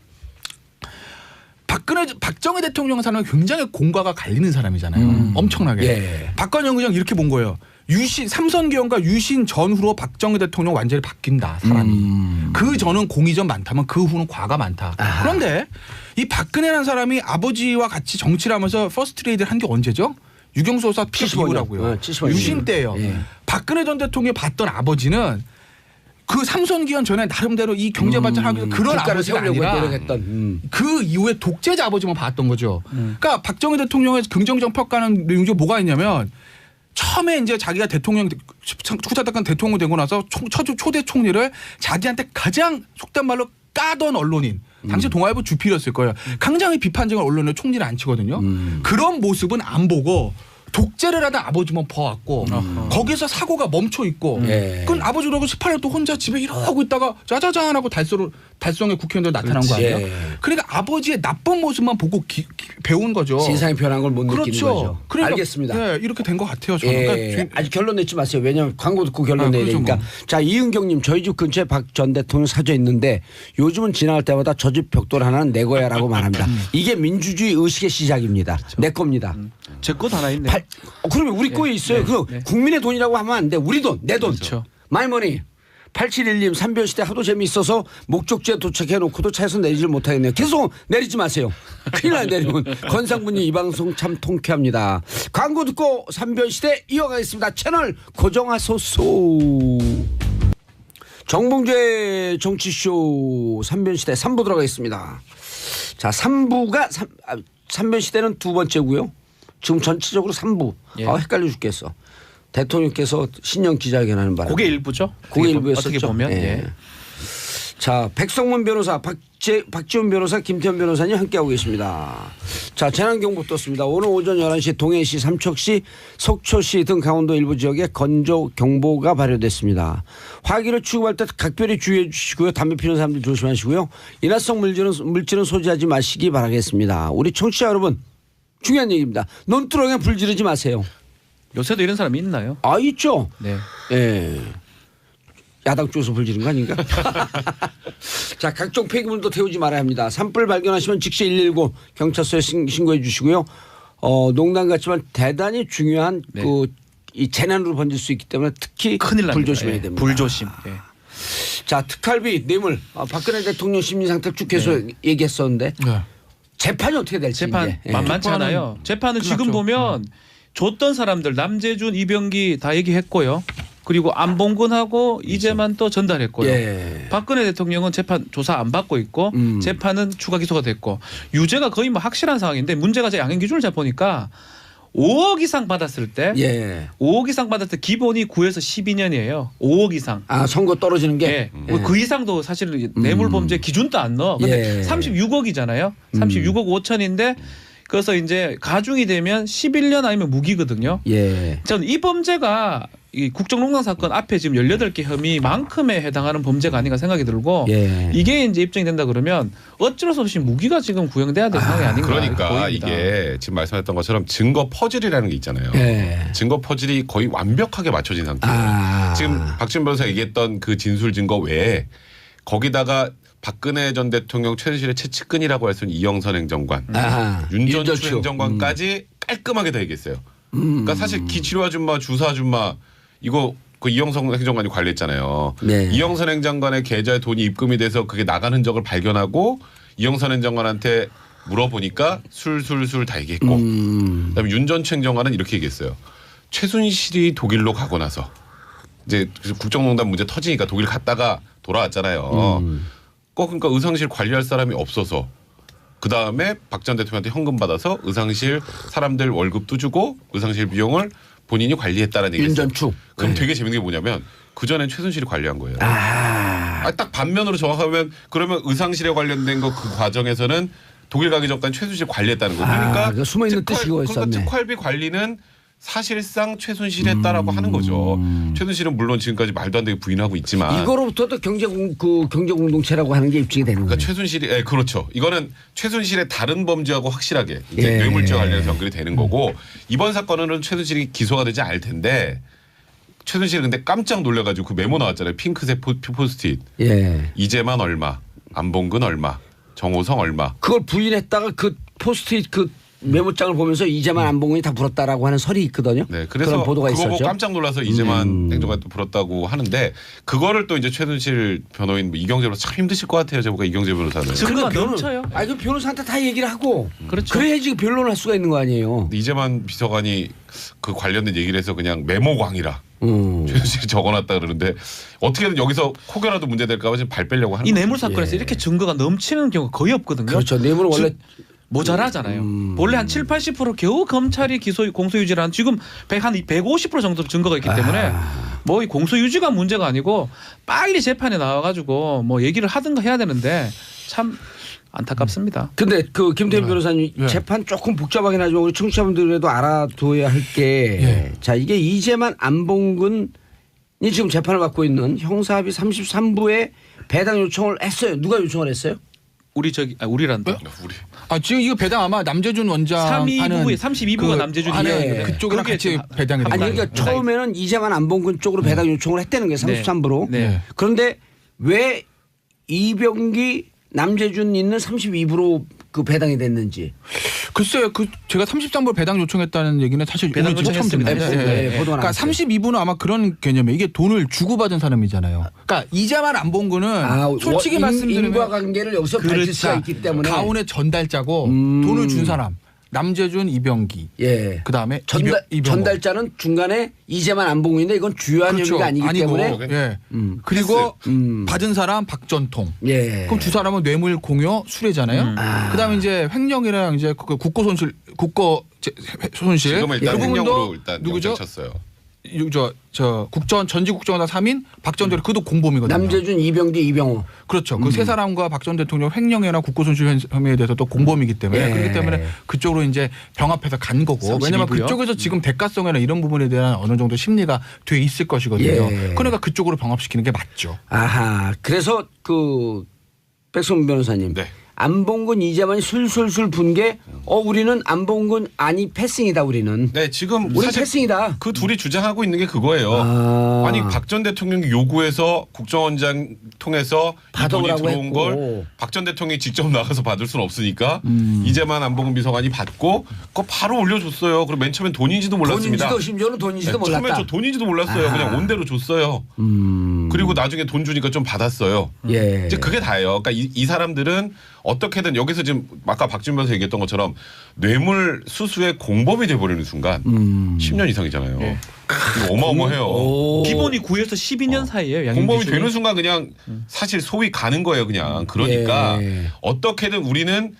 박정희 대통령 사는 굉장히 공과가 갈리는 사람이잖아요. 엄청나게. 예. 박관영 의장 이렇게 본 거예요. 삼선 개헌과 유신 전후로 박정희 대통령 완전히 바뀐다 사람이. 그 전은 공의전 많다면 그 후는 과가 많다. 그런데 이 박근혜라는 사람이 아버지와 같이 정치를 하면서 퍼스트 레이드를 한 게 언제죠? 유경수 여사 피격 75 년. 이후라고요. 75 년. 유신 때예요. 예. 박근혜 전 대통령이 봤던 아버지는 그 삼선 기원 전에 나름대로 이 경제 발전하기 위해서 그런 국가를 아버지가 세우려고 아니라 노력했던. 그 이후에 독재자 아버지만 봤던 거죠. 그러니까 박정희 대통령의 긍정적 평가는 내용 중에 뭐가 있냐면 처음에 이제 자기가 대통령 후사닥간 대통령 되고 나서 초대 총리를 자기한테 가장 속된 말로 까던 언론인 당시 동아일보 주필이었을 거예요. 굉장히 비판적인 언론을 총리를 안 치거든요. 그런 모습은 안 보고 독재를 하다 아버지만 봐왔고 거기서 사고가 멈춰 있고 예. 그건 아버지라고 18년 또 혼자 집에 이러고 있다가 짜자잔 하고 달성의 국회의원들 나타난 거 아니에요? 예. 그러니까 아버지의 나쁜 모습만 보고 배운 거죠. 세상이 변한 걸 못 느끼는 그렇죠. 거죠. 그러니까 알겠습니다. 네, 이렇게 된 것 같아요. 저는. 예, 그러니까 아직 결론 내지 마세요. 왜냐하면 광고 듣고 결론 내야 그렇죠, 되니까. 뭐. 자, 이은경님, 저희 집 근처에 박 전 대통령 사저 있는데 요즘은 지나갈 때마다 저 집 벽돌 하나는 내 거야라고 말합니다. 이게 민주주의 의식의 시작입니다. 내 겁니다. 제 것 하나 있네. 그러면 우리 거에 있어요. 그 국민의 돈이라고 하면 안 돼. 우리 돈, 내 돈. 그렇죠. 마이머니. 8712님 삼변시대 하도 재미있어서 목적지에 도착해놓고도 차에서 내리질 못하겠네요. 계속 내리지 마세요. 큰일 나요 내리면. 건상군님 이 방송 참 통쾌합니다. 광고 듣고 삼변시대 이어가겠습니다. 채널 고정하소서. 정봉재 정치쇼 삼변시대 3부 들어가겠습니다. 자 3부가 삼변시대는 두 번째고요. 지금 전체적으로 3부. 예. 헷갈려 죽겠어. 대통령께서 신년 기자회견하는 바람에. 그게 일부죠. 그게 일부였었죠. 어떻게 보면. 예. 예. 자 백성문 변호사, 박지훈 변호사, 김태현 변호사님 함께하고 계십니다. 자 재난경보 떴습니다. 오늘 오전 11시 동해시, 삼척시, 속초시 등 강원도 일부 지역에 건조경보가 발효됐습니다. 화기를 취급할 때 각별히 주의해 주시고요. 담배 피우는 사람들 조심하시고요. 인화성 물질은 소지하지 마시기 바라겠습니다. 우리 청취자 여러분 중요한 얘기입니다. 논두렁에 불 지르지 마세요. 요새도 이런 사람이 있나요? 아 있죠. 네. 예. 야당 쪽에서 불 지른 거 아닌가? 자, 각종 폐기물도 태우지 말아야 합니다. 산불 발견하시면 즉시 119 경찰서에 신고해 주시고요. 농담 같지만 대단히 중요한 네. 이 재난으로 번질 수 있기 때문에 특히 큰일 납니다. 불 조심해야 예. 됩니다. 불조심. 예. 자, 특활비 뇌물 박근혜 대통령 심리 상태 쭉 계속 얘기했었는데 네. 재판이 어떻게 될지 재판 이제. 예. 만만치 않아요. 재판은 지금 끝났죠. 보면 줬던 사람들 남재준, 이병기 다 얘기했고요. 그리고 안봉근하고 이재만 또 전달했고요. 예. 박근혜 대통령은 재판 조사 안 받고 있고 재판은 추가 기소가 됐고 유죄가 거의 뭐 확실한 상황인데 문제가 제 양형 기준을 잘 보니까 5억 이상 받았을 때 예. 5억 이상 받았을 때 기본이 9에서 12년이에요. 5억 이상. 아, 선거 떨어지는 게. 예. 그 이상도 사실은 뇌물범죄 기준도 안 넣어. 근데 예. 36억이잖아요. 36억 5천인데 그래서 이제 가중이 되면 11년 아니면 무기거든요. 예. 저는 이 범죄가 이 국정농단 사건 앞에 지금 18개 혐의만큼에 해당하는 범죄가 아닌가 생각이 들고 예. 이게 이제 입증이 된다 그러면 어쩔 수 없이 무기가 지금 구형돼야 될 상황이 아닌가 그러니까 보입니다. 이게 지금 말씀하셨던 것처럼 증거 퍼즐이라는 게 있잖아요. 예. 증거 퍼즐이 거의 완벽하게 맞춰진 상태예요. 아. 지금 박지훈 변호사 얘기했던 그 진술 증거 외에 거기다가 박근혜 전 대통령 최순실의 최측근이라고 할 수 있는 이영선 행정관, 아하. 윤전추 행정관까지 깔끔하게 다 얘기했어요. 그러니까 사실 기치료 아줌마, 주사 아줌마 이거 그 이영선 행정관이 관리했잖아요. 네. 이영선 행정관의 계좌에 돈이 입금이 돼서 그게 나간 흔적을 발견하고 이영선 행정관한테 물어보니까 술술술 다 얘기했고 그다음에 윤전추 행정관은 이렇게 얘기했어요. 최순실이 독일로 가고 나서 이제 국정농단 문제 터지니까 독일 갔다가 돌아왔잖아요. 그러니까 의상실 관리할 사람이 없어서 그 다음에 박 전 대통령한테 현금 받아서 의상실 사람들 월급도 주고 의상실 비용을 본인이 관리했다는 얘기를 했어요. 윤전축. 그럼 되게 재밌는 게 뭐냐면 그전엔 최순실이 관리한 거예요. 아. 딱 반면으로 정확하면 그러면 의상실에 관련된 거 그 과정에서는 독일 가기 전까지 최순실이 관리했다는 거. 그러니까 그 숨어있는 뜻이 그거 있었네. 그러니까 특활비 관리는 사실상 최순실이 했다라고 하는 거죠. 최순실은 물론 지금까지 말도 안 되게 부인하고 있지만 이거로부터도 경제 공동체라고 하는 게 입증이 되는 거예요. 그러니까 최순실이 그렇죠. 이거는 최순실의 다른 범죄하고 확실하게 이제 예. 뇌물죄와 관련해서 연결이 되는 거고 이번 사건은 최순실이 기소가 되지 않을 텐데 최순실이 근데 깜짝 놀래가지고 그 메모 나왔잖아요. 핑크색 포스트잇. 예. 이재만 얼마, 안봉근 얼마, 정호성 얼마. 그걸 부인했다가 그 포스트잇 그 메모장을 보면서 이재만 안봉근이 다 불었다라고 하는 설이 있거든요. 네, 그래서 그런 보도가 그거 보고 있었죠. 깜짝 놀라서 이재만 행정관 또 불었다고 하는데 그거를 또 이제 최순실 변호인 이경재 변호사 참 힘드실 것 같아요. 제가 이경재 변호사는. 증거가 넘쳐요. 아니 그 변호사한테 다 얘기를 하고 그렇죠. 그래야지 변론을 할 수가 있는 거 아니에요. 이재만 비서관이 그 관련된 얘기를 해서 그냥 메모광이라 최순실이 적어놨다 그러는데 어떻게든 여기서 혹여라도 문제될까 봐 지금 발 빼려고 하는 이 거죠. 뇌물 사건에서 이렇게 증거가 넘치는 경우가 거의 없거든요. 그렇죠. 뇌물은 원래 모자라잖아요. 원래 한 7, 80% 겨우 검찰이 공소유지를 한 지금 150% 정도 증거가 있기 때문에 뭐 이 공소유지가 문제가 아니고 빨리 재판에 나와가지고 뭐 얘기를 하든가 해야 되는데 참 안타깝습니다. 근데 그 김태현 변호사님 네. 재판 조금 복잡하긴 하지만 우리 청취자분들에도 알아둬야 할 게 자 이게 이재만 안봉근이 지금 재판을 받고 있는 형사합의 33부에 배당 요청을 했어요. 누가 요청을 했어요? 우리란다. 우리 지금 이거 배당 아마 남재준 원장 32부가 남재준이 예. 그쪽이랑 같이 배당이 아니 됐어요. 그러니까 처음에는 이재만 안봉근 쪽으로 배당 요청을 했다는 거예요. 33부로. 네. 그런데 왜 이병기 남재준 있는 32부로 그 배당이 됐는지. 글쎄요, 제가 33부 배당 요청했다는 얘기는 사실 배당 오늘 처음 듣는데. 요청했습니다. 네, 보도가 그러니까 나왔어요. 32부는 아마 그런 개념이에요. 이게 돈을 주고받은 사람이잖아요. 그러니까 이재만 안봉근은 솔직히 말씀드리면 인과관계를 여기서 밝힐 수가 있기 때문에 가온의 전달자고 돈을 준 사람 남재준, 이병기. 예. 그다음에 이병호. 전달자는 중간에 이재만 안봉근인데 이건 주요한 혐의가 아니기 아니고, 때문에 예. 그리고 받은 사람 박전통. 예. 그럼 두 사람은 뇌물 공여 수뢰잖아요. 그다음에 이제 횡령이랑 이제 그 국고 손실 지금은 일단 그 부분도 행령으로 일단 누구죠? 영장 쳤어요. 저 전직국정원단 3인 박 전 대통령 그도 공범이거든요. 남재준, 이병기, 이병호. 그렇죠. 그 세 사람과 박 전 대통령 횡령이나 국고손실 혐의에 대해서 또 공범이기 때문에 예. 그렇기 때문에 그쪽으로 이제 병합해서 간 거고 32부요? 왜냐하면 그쪽에서 지금 대가성이나 이런 부분에 대한 어느 정도 심리가 돼 있을 것이거든요. 예. 그러니까 그쪽으로 병합시키는 게 맞죠. 아하. 그래서 그 백성문 변호사님. 네. 안봉근 이재만이 술술술 분 게 우리는 안봉근 아니 패싱이다 우리는. 네, 지금 우리 사실 패싱이다. 그 둘이 주장하고 있는 게 그거예요. 아니 박 전 대통령이 요구해서 국정원장 통해서 이 돈이 받아오라고 들어온 했고. 걸 박 전 대통령이 직접 나가서 받을 수는 없으니까 이재만 안봉근 비서관이 받고 그거 바로 올려줬어요. 그리고 맨 처음엔 돈인지도 몰랐습니다. 돈인지도 심지어는 돈인지도 네, 처음에 몰랐다. 저 돈인지도 몰랐어요. 그냥 온대로 줬어요. 그리고 나중에 돈 주니까 좀 받았어요. 예. 이제 그게 다예요. 그러니까 이 사람들은 어떻게든 여기서 지금 아까 박준 변호사 얘기했던 것처럼 뇌물 수수의 공범이 돼버리는 순간 10년 이상이잖아요. 이거 어마어마해요. 기본이 9에서 12년 사이에요. 양형 공범이 기준이. 되는 순간 그냥 사실 소위 가는 거예요. 그냥 그러니까 예. 어떻게든 우리는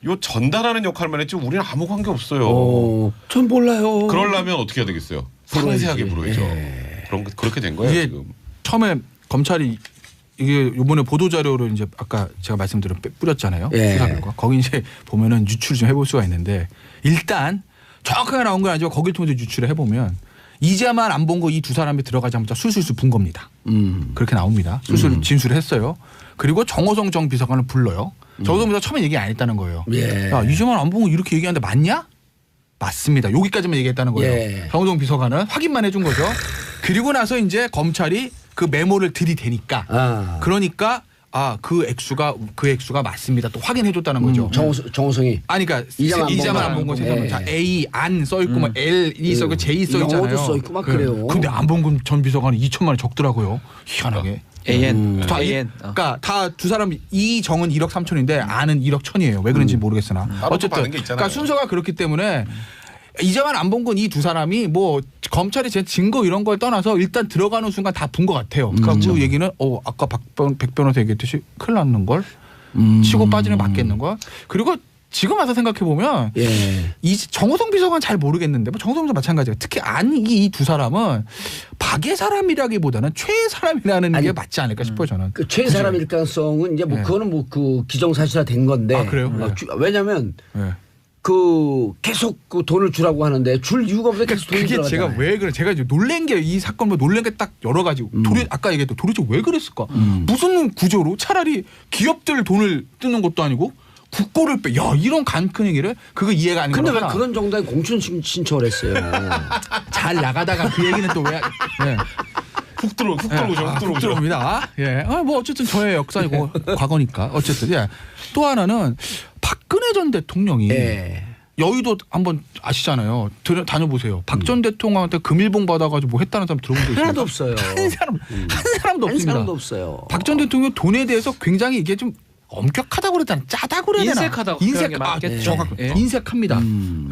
요 전달하는 역할만 했지 우리는 아무 관계 없어요. 전 몰라요. 그러려면 어떻게 해야 되겠어요? 상세하게 물어야죠. 그렇게 된 거예요. 이게 지금. 처음에 검찰이 이게 요번에 보도 자료로 이제 아까 제가 말씀드린 뿌렸잖아요. 예. 수사 결과. 거기 이제 보면은 유출을 좀 해볼 수가 있는데 일단 정확하게 나온 건 아니지만 거기를 통해서 유출을 해보면 이재만 안봉근 이 두 사람이 들어가자마자 술술술 분 겁니다. 그렇게 나옵니다. 술술 진술을 했어요. 그리고 정호성 정 비서관을 불러요. 정호성 비서관 처음에 얘기 안 했다는 거예요. 예. 야, 이재만 안봉근 이렇게 얘기하는데 맞냐? 맞습니다. 여기까지만 얘기했다는 거예요. 예. 정호성 비서관은 확인만 해준 거죠. 그리고 나서 이제 검찰이 그 메모를 들이대니까 그러니까 그 액수가 맞습니다. 또 확인해줬다는 거죠. 정호성이. 아니 그러니까 이재만 안봉근 세 예. 사람 자 A 안 써 있고 뭐 L이 써 있고 J 써 있잖아요. 영어도 써 있고 막 그래요. 근데 안봉근 전 비서관은 2천만 원 적더라고요. 희한하게. AN. 그러니까 다 두 사람 이 정은 1억 3천인데 안은 1억 1천이에요. 왜 그런지 모르겠으나 따로 받는 어쨌든 게 있잖아요. 그러니까 순서가 그렇기 때문에 이제만 안 본 건 이 두 사람이 뭐 검찰이 제 증거 이런 걸 떠나서 일단 들어가는 순간 다 본 것 같아요. 그러니까 그 얘기는 아까 백 변호사 얘기했듯이 큰일 났는 걸 치고 빠지는 게 맞겠는 걸. 그리고 지금 와서 생각해 보면 예. 이 정호성 비서관 잘 모르겠는데 뭐 정호성 비서 마찬가지예요. 특히 이 두 사람은 박의 사람이라기보다는 최의 사람이라는 게 맞지 않을까 싶어요 저는. 그 최 사람일 가능성은 이제 뭐 네. 그거는 뭐 그 기정사실화 된 건데. 아, 그래요? 네. 왜냐하면 네. 그 계속 그 돈을 주라고 하는데 줄 이유가 없는데 계속 돈이 그게 들어가잖아요. 제가 왜 그래? 제가 이제 놀란 게 이 사건 뭐 놀란 게 딱 여러 가지. 아까 얘기했던 도대체 왜 그랬을까? 무슨 구조로 차라리 기업들 돈을 뜯는 것도 아니고 국고를 빼. 야 이런 간 큰 얘기를 그거 이해가 안 근데 가는 왜 거야. 그런 정도의 공천 신청을 했어요? 잘 나가다가 그 얘기는 또 왜? 네. 훅 들어오죠. 들어옵니다. 예. 뭐 어쨌든 저의 역사이고 과거니까 어쨌든 예. 또 하나는 박근혜 전 대통령이 예. 여의도 한번 아시잖아요. 다녀보세요. 박 전 대통령한테 금일봉 받아가지고 뭐 했다는 사람 들어본 적 있어요? 하나도 없어요. 한 사람도 한 없습니다. 사람도 없어요. 박 전 대통령 돈에 대해서 굉장히 이게 좀 엄격하다고 그랬잖아. 짜다고 그래야 되나? 인색하다고 표현하는 게 맞겠죠. 정확. 예. 인색합니다.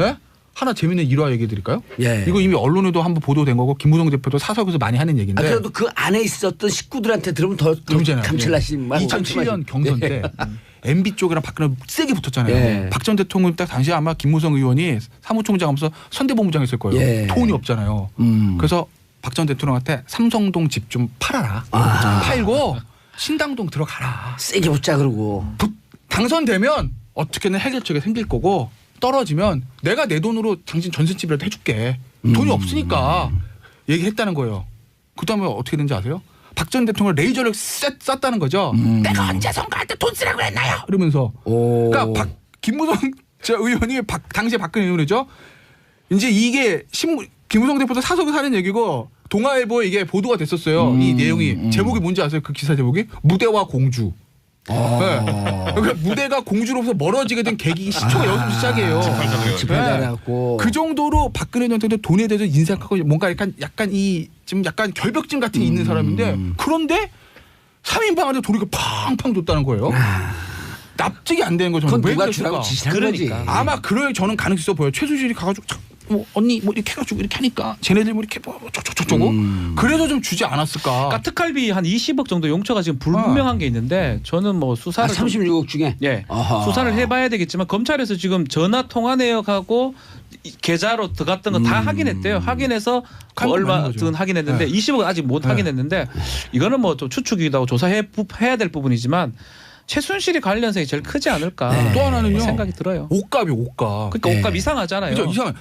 예? 하나 재밌는 일화 얘기해 드릴까요? 예. 이거 이미 언론에도 한번 보도된 거고 김무성 대표도 사석에서 많이 하는 얘기인데. 그래도 그 안에 있었던 식구들한테 들으면 더 들으잖아요. 감칠나심. 2007년 경선 때 MB 쪽이랑 박근혜 세게 붙었잖아요. 예. 박 전 대통령 딱 당시에 아마 김무성 의원이 사무총장 하면서 선대본부장 했을 거예요. 예. 돈이 없잖아요. 그래서 박 전 대통령한테 삼성동 집 좀 팔아라. 팔고 신당동 들어가라. 세게 붙자 그러고. 당선되면 어떻게든 해결책이 생길 거고 떨어지면 내가 내 돈으로 당신 전셋집이라도 해줄게. 돈이 없으니까 얘기했다는 거예요. 그다음에 어떻게 된지 아세요? 박 전 대통령 레이저를 쐈다는 거죠. 내가 언제 선거할 때 돈 쓰라고 했나요? 이러면서. 오. 그러니까 김무성 의원이 당시에 박근혜 의원이죠. 이제 이게 김무성 대표도 사석에 사는 얘기고 동아일보에 이게 보도가 됐었어요. 이 내용이 제목이 뭔지 아세요? 그 기사 제목이 무대와 공주. 네. 그러니까 무대가 공주로서 멀어지게 된 계기 시초가 여기서 시작이에요. 집회자라고. 그 정도로 박근혜 전 대통령 돈에 대해서 인색하고 뭔가 약간 결벽증 같은 게 있는 사람인데 그런데 3인방한테 돈이 팡팡 줬다는 거예요. 납득이 안 되는 거죠. 그건 왜 누가 그랬을까? 주라고 지시한 그러니까. 거지. 아마 그럴 저는 가능성이 있어 보여요. 최순실이 가가지고 뭐 언니 뭐 이렇게 해가지고 이렇게 하니까 쟤네들 뭐 이렇게 뭐 저쩌고 그래서 좀 주지 않았을까. 그러니까 특활비 한 20억 정도 용처가 지금 불분명한 게 있는데 저는 뭐 수사를 36억 중에. 예 아하. 수사를 해봐야 되겠지만 검찰에서 지금 전화 통화 내역하고 계좌로 들어갔던 거 다 확인했대요. 확인해서 하는 얼마든 거죠. 확인했는데 네. 20억은 아직 못 네. 확인했는데 이거는 뭐 좀 추측이기도 하고 조사해야 될 부분이지만 최순실이 관련성이 제일 크지 않을까 또 하나는요. 생각이 들어요. 옷값이 옷값. 그러니까 옷값 이상하잖아요. 그죠 이상.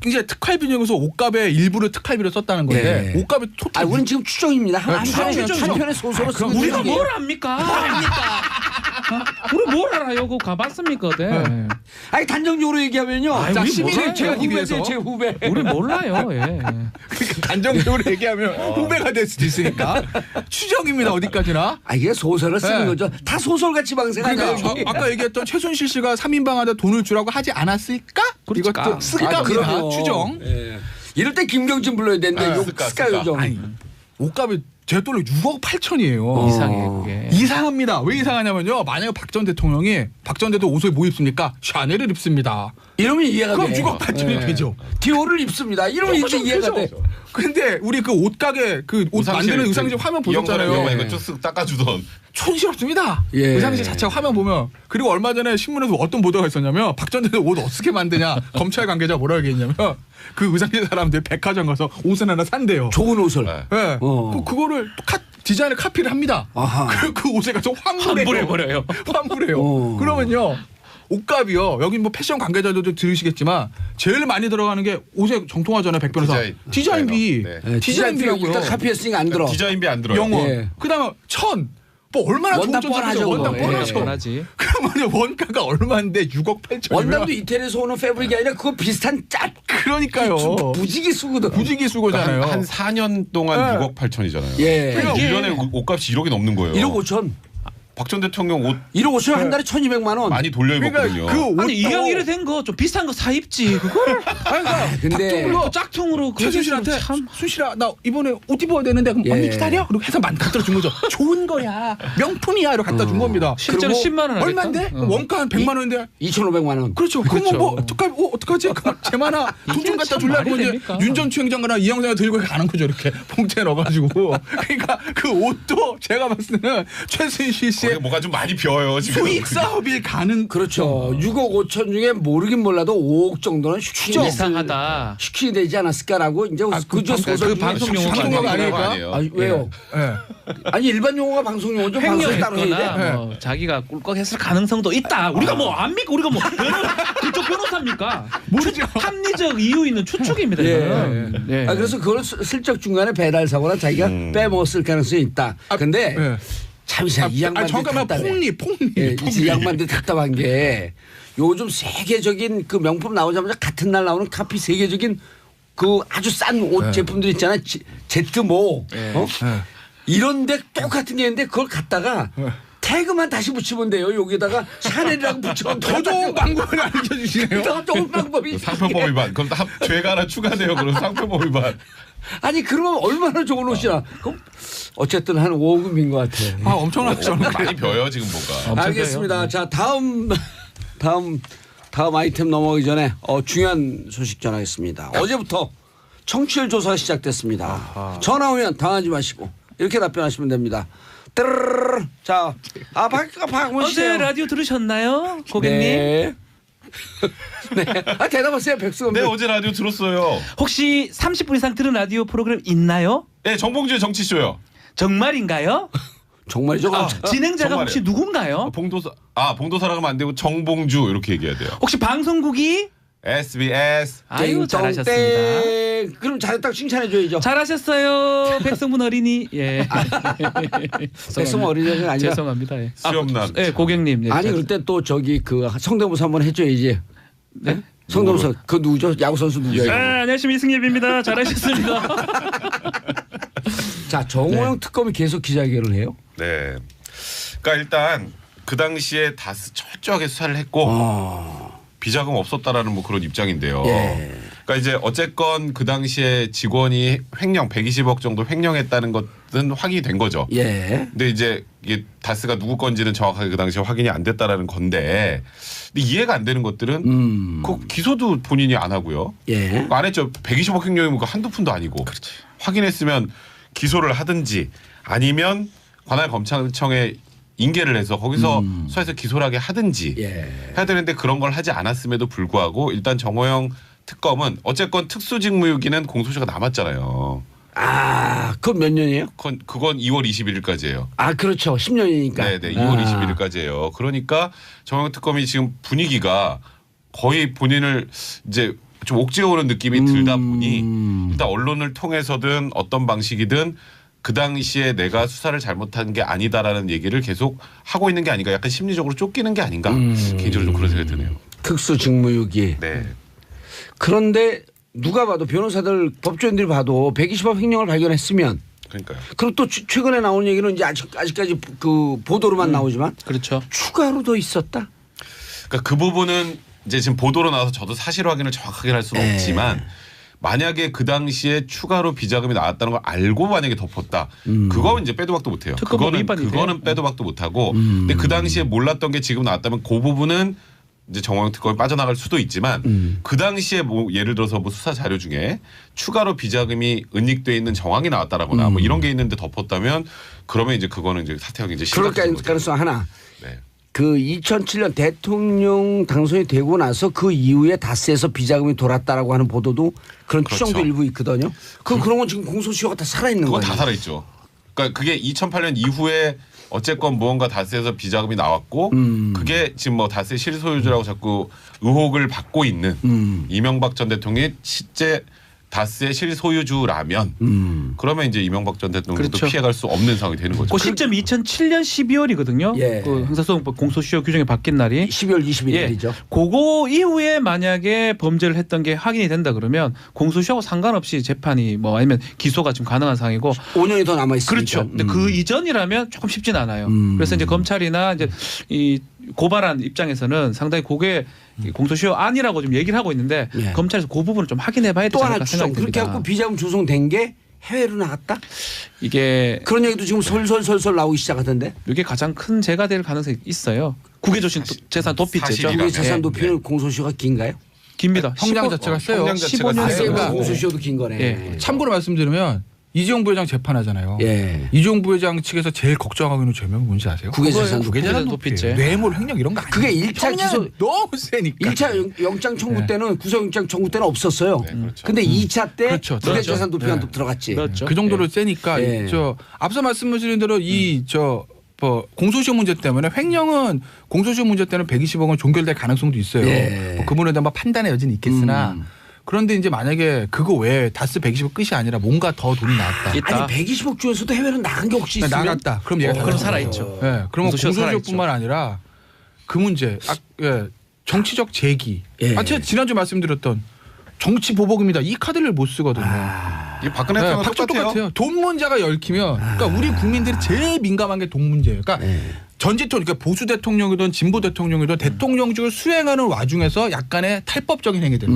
이제 특활비 중에서 옷값에 일부를 특활비를 썼다는 건데 네. 옷값이 토탈. 우리는 지금 추정입니다. 추정. 한편의 소설을 쓰고 우리가 있는 뭘 게. 압니까? 우리 뭘 알아요? 그거 가봤습니까? 네. 아니 단정적으로 얘기하면요. 아이, 자, 우리 시민의 몰라요. 제 하기 위해서. 후배죠, 제 후배. 우리 몰라요. 예. 간정적으로 얘기하면 후배가 될 수도 있으니까 추정입니다. 어디까지나. 아 이게 소설을 쓰는 네. 거죠. 다 소설같이 방생하잖아요. 그러니까 아까 얘기했던 최순실 씨가 3인방한테 돈을 주라고 하지 않았을까? 그러니까. 이것도 스카입니다. 그럼요. 추정. 예. 이럴 때 김경진 불러야 되는데 욕 스카 요정. 아니, 옷값이 제 돈으로 6억 8천이에요. 이상해 그게. 이상합니다. 왜 이상하냐면요. 만약에 박 전 대통령이 박 전 대통령 옷을 뭐 입습니까? 샤넬을 입습니다. 이러면 이해가 그럼 돼. 6억 8천이 되죠. 디오를 입습니다. 이러면 이제 이해가 돼. 근데 우리 그 옷가게 그 옷 만드는 의상실 화면 보셨잖아요. 영화 이거 쭉 닦아주던. 촌스럽습니다. 예. 의상실 자체가 화면 보면. 그리고 얼마 전에 신문에서 어떤 보도가 있었냐면 박 전 대통령 옷 어떻게 만드냐. 검찰 관계자 뭐라 얘기했냐면 그 의상실 사람들 백화점 가서 옷을 하나 산대요. 좋은 옷을. 네. 네. 어. 그거를 디자인을 카피를 합니다. 아하. 그 옷에 가서 환불해버려요. 환불해요. 어. 그러면요. 옷값이요. 여기 뭐 패션 관계자들도 들으시겠지만 제일 많이 들어가는 게 옷에 정통하잖아요. 백 변호사. 디자인비. 네. 네, 디자인비라고요. 일단 카피했으니까 안 들어. 디자인비 안 들어요. 영원. 예. 그다음에 뭐 얼마나 좋은 원단 전사죠. 뻔하죠, 원단 그거. 뻔하죠. 뻔하지. 그러면 원가가 얼마인데 6억 8천. 원단도 이태리에서 오는 패브릭이 아니라 그거 비슷한 짭 그러니까요. 부지기 수거든. 부지기 수고잖아요. 한 4년 동안 네. 6억 8천이잖아요. 예. 그러니까 1년에 옷값이 1억이 넘는 거예요. 1억 5천. 박 전 대통령 옷 1억 5천 한 달에 1,200만 원. 많이 돌려 입었거든요. 그러니까 그 옷도 아니 이형 이래 된 거 좀 비싼 거 사 입지 그걸. 근데 또 짝퉁으로 그 최순실한테 참. 순실아 나 이번에 옷 입어야 되는데 그럼 예. 언니 기다려. 그리고 해서 갖다 준 거죠. 좋은 거야. 명품이야. 이렇게 갖다 준 겁니다. 실제로 그리고 10만 원 하겠다. 얼마인데? 원가 한 100만 원인데. 2,500만 원. 그렇죠. 그럼 뭐 어떡하지? 제마나 돈 좀 갖다 참 주려고 말이 이제 됩니까? 윤 전 총장이나 이영자가 들고 가는 거죠. 이렇게 봉투에 넣어가지고. 그러니까 그 옷도 제가 봤을 때는 최순실 거기 씨의 뭐가 좀 많이 비어요 지금. 수익 사업이 가는 그렇죠. 6억 5천 중에 모르긴 몰라도 5억 정도는 슈킹이 이상하다. 슈킹이 되지 않았을까라고 이제 그저 소설 그 중에 방송 용어가 슈킹 방송용어가 아닙니까? 아닐까? 아니, 왜요? 예. 아니 일반 용어가 방송 용어죠. 방송 따로 해야 횡령했거나 돼. 뭐 자기가 꿀꺽했을 가능성도 있다. 우리가 뭐 압니까? 우리가 뭐 그쪽 변호사입니까? 모르죠. 합리적 이유 있는 추측입니다. 이거는. 예. 아, 그래서 그걸 슬쩍 중간에 배달 사고나 자기가 빼먹었을 가능성이 있다. 근데 예. 참 이상 이 양반들 잠깐만 답답해. 폭리. 예, 이 양반들 답답한 게 요즘 세계적인 그 명품 나오자마자 같은 날 나오는 카피 세계적인 그 아주 싼 옷 제품들 있잖아요. 제트모 어? 이런데 똑같은 게 있는데 그걸 갖다가 태그만 다시 붙이면 돼요. 여기다가 샤넬이라고 붙이면 더 좋은 방법을 알려주시네요. 더 좋은 방법이 상표법 위반. 그럼 죄가 하나 추가돼요. 그럼 상표법 위반. 아니 그러면 얼마나 좋은 옷이야. 그럼 어쨌든 한 5억인 것 같아. 아 엄청나죠. 많이 벼요 지금 뭐가. 알겠습니다. 자 다음 아이템 넘어가기 전에 중요한 소식 전하겠습니다. 어제부터 청취율 조사가 시작됐습니다. 전화 오면 당하지 마시고 이렇게 답변하시면 됩니다. 뜨르르르. 자, 박문 씨. 어제 라디오 들으셨나요, 고객님? 네. 네. 대답하세요, 백수검. 네 어제 라디오 들었어요. 혹시 30분 이상 들은 라디오 프로그램 있나요? 네 정봉주의 정치쇼요. 정말인가요? 정말이죠? 진행자가 정말이에요. 혹시 누군가요? 봉도사라고 하면 안 되고 정봉주 이렇게 얘기해야 돼요. 혹시 방송국이? SBS. 아유 잘하셨습니다. 땡. 그럼 잘했다고 칭찬해줘야죠. 잘하셨어요, 백성문 어린이. 예. 백성 어린이가 아니라. 죄송합니다. 예. 수염남. 예, 고객님. 예, 아니 그럴 때 또 저기 그 성대모사 한번 해줘야지. 네? 성대모사 그 누구죠? 야구 선수 누구예요? 안녕하십니까 이승엽입니다. 잘하셨습니다. 자 정호영 특검이 계속 기자회견을 해요. 네. 그러니까 일단 그 당시에 다스 철저하게 수사를 했고 비자금 없었다라는 뭐 그런 입장인데요. 예. 그러니까 이제 어쨌건 그 당시에 직원이 횡령 120억 정도 횡령했다는 것은 확인이 된 거죠. 예. 근데 이제 이게 다스가 누구 건지는 정확하게 그 당시에 확인이 안 됐다라는 건데 근데 이해가 안 되는 것들은 그 기소도 본인이 안 하고요. 예. 안 했죠. 120억 횡령이면 그 한두 푼도 아니고. 확인했으면 기소를 하든지 아니면 관할 검찰청에 인계를 해서 거기서 수사해서 기소를 하게 하든지 예. 해야 되는데 그런 걸 하지 않았음에도 불구하고 일단 정호영 특검은 어쨌건 특수직무유기는 공소시효가 남았잖아요. 아, 그건 몇 년이에요? 그건 2월 21일까지예요. 아, 그렇죠. 10년이니까. 네네 2월 21일까지예요. 그러니까 정호영 특검이 지금 분위기가 거의 본인을 이제 좀 옥죄어오는 느낌이 들다 보니 일단 언론을 통해서든 어떤 방식이든 그 당시에 내가 수사를 잘못한 게 아니다라는 얘기를 계속 하고 있는 게 아닌가 약간 심리적으로 쫓기는 게 아닌가 개인적으로 좀 그런 생각이 드네요. 특수직무유기. 네. 그런데 누가 봐도 변호사들 법조인들이 봐도 120억 횡령을 발견했으면 그러니까요. 그리고 또 최근에 나온 얘기는 이제 아직까지 그 보도로만 나오지만 그렇죠. 추가로 더 있었다. 그러니까 그 부분은 이제 지금 보도로 나와서 저도 사실 확인을 정확하게 할 수는 없지만 만약에 그 당시에 추가로 비자금이 나왔다는 걸 알고 만약에 덮었다. 그거는 이제 빼도 박도 못해요. 특검법 위반이세요? 그거는 빼도 박도 못하고 근데 그 당시에 몰랐던 게 지금 나왔다면 그 부분은 이제 정호영 특검이 빠져나갈 수도 있지만 그 당시에 뭐 예를 들어서 뭐 수사 자료 중에 추가로 비자금이 은닉돼 있는 정황이 나왔다라거나 뭐 이런 게 있는데 덮었다면 그러면 이제 그거는 이제 사퇴하기 이제 그럴 심각해진 거죠. 가능성 하나. 네. 그 2007년 대통령 당선이 되고 나서 그 이후에 다스에서 비자금이 돌았다라고 하는 보도도 그런 그렇죠. 추정도 일부 있거든요. 그런 건 지금 공소시효가 다 살아있는 그거 거예요. 다 살아있죠. 그러니까 그게 2008년 이후에 어쨌건 무언가 다스에서 비자금이 나왔고 그게 지금 뭐 다스의 실소유주라고 자꾸 의혹을 받고 있는 이명박 전 대통령의 실제 다스의 실소유주라면 그러면 이제 이명박 전 대통령도 그렇죠. 피해갈 수 없는 상황이 되는 거죠. 그 시점이 2007년 12월이거든요. 예. 그 형사소송법 공소시효 규정이 바뀐 날이 12월 21일이죠. 그거 이후에 만약에 범죄를 했던 게 확인이 된다 그러면 공소시효하고 상관없이 재판이 뭐 아니면 기소가 지금 가능한 상황이고 5년이 더 남아 있으니까. 그렇죠. 근데 그 이전이라면 조금 쉽진 않아요. 그래서 이제 검찰이나 이제 이 고발한 입장에서는 상당히 그게 공소시효 아니라고 좀 얘기를 하고 있는데 예. 검찰에서 그 부분을 좀 확인해봐야 되지 또 하나 않을까 추정. 생각이 그렇게 듭니다. 갖고 비자금 조성된 게 해외로 나갔다? 이게 그런 얘기도 지금 솔솔 나오기 시작하던데. 이게 가장 큰 죄가 될 가능성이 있어요. 국외조신 재산 도피죄죠. 사실이라면. 국외 재산 예. 도피는 공소시효가 긴가요? 깁니다. 형량 자체가 세요. 형량 자체가 15년 세요. 그러니까 공소시효도 긴 거네. 예. 참고로 말씀드리면 이재용 부회장 재판하잖아요. 예. 이재용 부회장 측에서 제일 걱정하고 있는 죄명이 뭔지 아세요? 국외재산 국외재산 도피죄. 도피죄. 뇌물 횡령 이런 거 아니에요. 그게 일차 형량은 기소- 너무 세니까. 1차 영장 청구 때는 구속영장 청구 때는 없었어요. 네, 그렇죠. 근데 2차 때 그렇죠. 국외재산 도피가 네. 들어갔지. 그렇죠. 그 정도로 세니까 예. 저 앞서 말씀하신 대로 뭐 공소시효 문제 때문에 횡령은 공소시효 문제 때는 120억 원 종결될 가능성도 있어요. 예. 뭐 그 부분에 대한 뭐 판단의 여지는 있겠으나 그런데 이제 만약에 그거 외에 다스 120억 끝이 아니라 뭔가 더 돈이 나왔다. 있다. 아니 120억 중에서도 해외는 나간 게 혹시 있으면 나갔다. 그럼 얘가 그럼 달라져요. 살아있죠. 예. 그러면 공소시효 공소시효뿐만 아니라 그 문제, 정치적 제기. 예. 제가 지난주 말씀드렸던 정치 보복입니다. 이 카드를 못 쓰거든요. 이 박근혜 네, 때랑 박수 똑같아요. 똑같아요. 돈 문제가 얽히면, 그러니까 우리 국민들이 제일 민감한 게 돈 문제예요. 그러니까 전 대통령, 그러니까 보수 대통령이든 진보 대통령이든 대통령직을 수행하는 와중에서 약간의 탈법적인 행위들.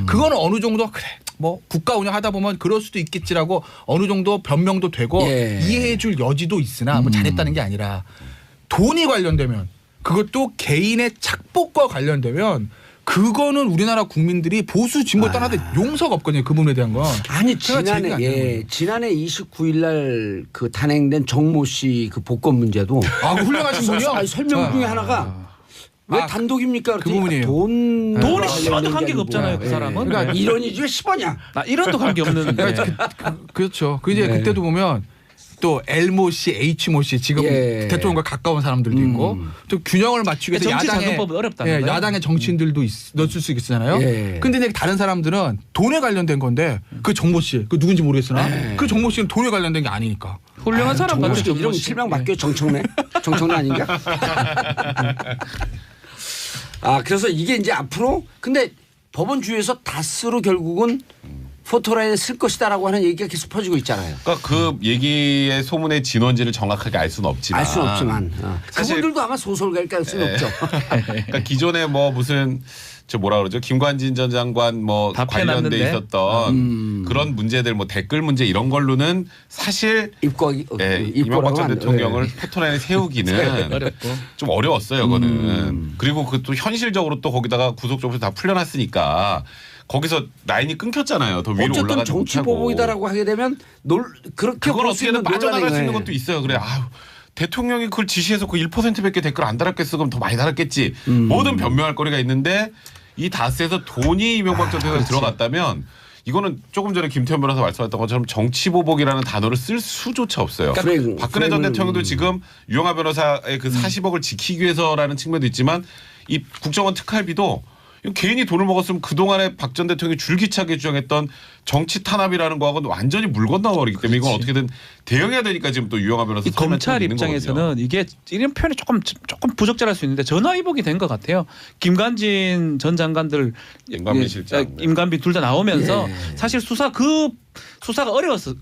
그거는 어느 정도 그래. 뭐 국가 운영하다 보면 그럴 수도 있겠지라고 어느 정도 변명도 되고 예. 이해해줄 여지도 있으나 뭐 잘했다는 게 아니라 돈이 관련되면 그것도 개인의 착복과 관련되면 그거는 우리나라 국민들이 보수 진보 떠나도 용서가 없거든요. 그 부분에 대한 건. 아니 제가 제기가 안 되는 거예요. 지난해 29일 날 그 탄핵된 정모 씨 그 복권 문제도 아, 그 훌륭하신 분이요? 아니, 설명 중에 하나가 왜 아, 단독입니까? 그 부분이에요. 돈이 돈이 10원도 관계가 없잖아요. 그 예. 사람은. 그러니까 네. 1원이지 왜 10원이야? 나 1원도 관계 없는데. 그렇죠. 그 이제 네. 그때도 보면 또 L모 씨, H모 씨 지금 예. 대통령과 가까운 사람들도 있고 또 균형을 맞추기 위해서 정치 야당의 자금법은 어렵다는 예, 거예요. 야당의 정치인들도 넣을 수 있잖아요. 예. 근데 이제 다른 사람들은 돈에 관련된 건데 그 정모 씨, 그 누군지 모르겠으나 그 정모 씨는 돈에 관련된 게 아니니까. 훌륭한 사람 정모 같은 씨 이름 실명 바뀌어 정청래? 정청래 아닌가? 아 그래서 이게 이제 앞으로 근데 법원 주위에서 다스로 결국은 포토라인에 쓸 것이다라고 하는 얘기가 계속 퍼지고 있잖아요. 그러니까 그 얘기의 소문의 진원지를 정확하게 알 수는 없지만 알 수는 없지만 사실- 그분들도 아마 소설가일 가능성이 없죠. 그러니까 기존에 뭐 무슨 저 뭐라 그러죠 김관진 전 장관 뭐 다 관련돼 패놨는데? 있었던 그런 문제들 뭐 댓글 문제 이런 걸로는 사실 입국이 이명박 전 대통령을 포토라인에 세우기는 어렵고. 좀 어려웠어요. 그거는 그리고 그 또 현실적으로 또 거기다가 구속조치 다 풀려났으니까 거기서 라인이 끊겼잖아요. 더 위로 어쨌든 올라가지 정치 못하고. 보복이다라고 하게 되면 그렇게 그걸 볼 수 어떻게든 있는 빠져나갈 수 있는 논란이- 것도 있어요. 그래 아유 대통령이 그걸 지시해서 그 1%밖에 댓글 안 달았겠어 그럼 더 많이 달았겠지. 뭐든 변명할 거리가 있는데 이 다스에서 돈이 이명박 전 대통령에 들어갔다면 이거는 조금 전에 김태현 변호사 말씀하셨던 것처럼 정치 보복이라는 단어를 쓸 수조차 없어요. 그러니까 박근혜 전 프레임을- 대통령도 지금 유영하 변호사의 그 40억을 지키기 위해서라는 측면도 있지만 이 국정원 특활비도 개인이 돈을 먹었으면 그동안에 박 전 대통령이 줄기차게 주장했던 정치 탄압이라는 거하고는 완전히 물 건너버리기 때문에 이건 어떻게든 대응해야 되니까 지금 또 유영하 변호사 이 검찰 입장에서는 이게 이런 표현이 조금 부적절할 수 있는데 전화위복이 된 것 같아요. 김관진 전 장관들, 임관빈 실장. 임관빈 둘 다 나오면서 예. 사실 수사가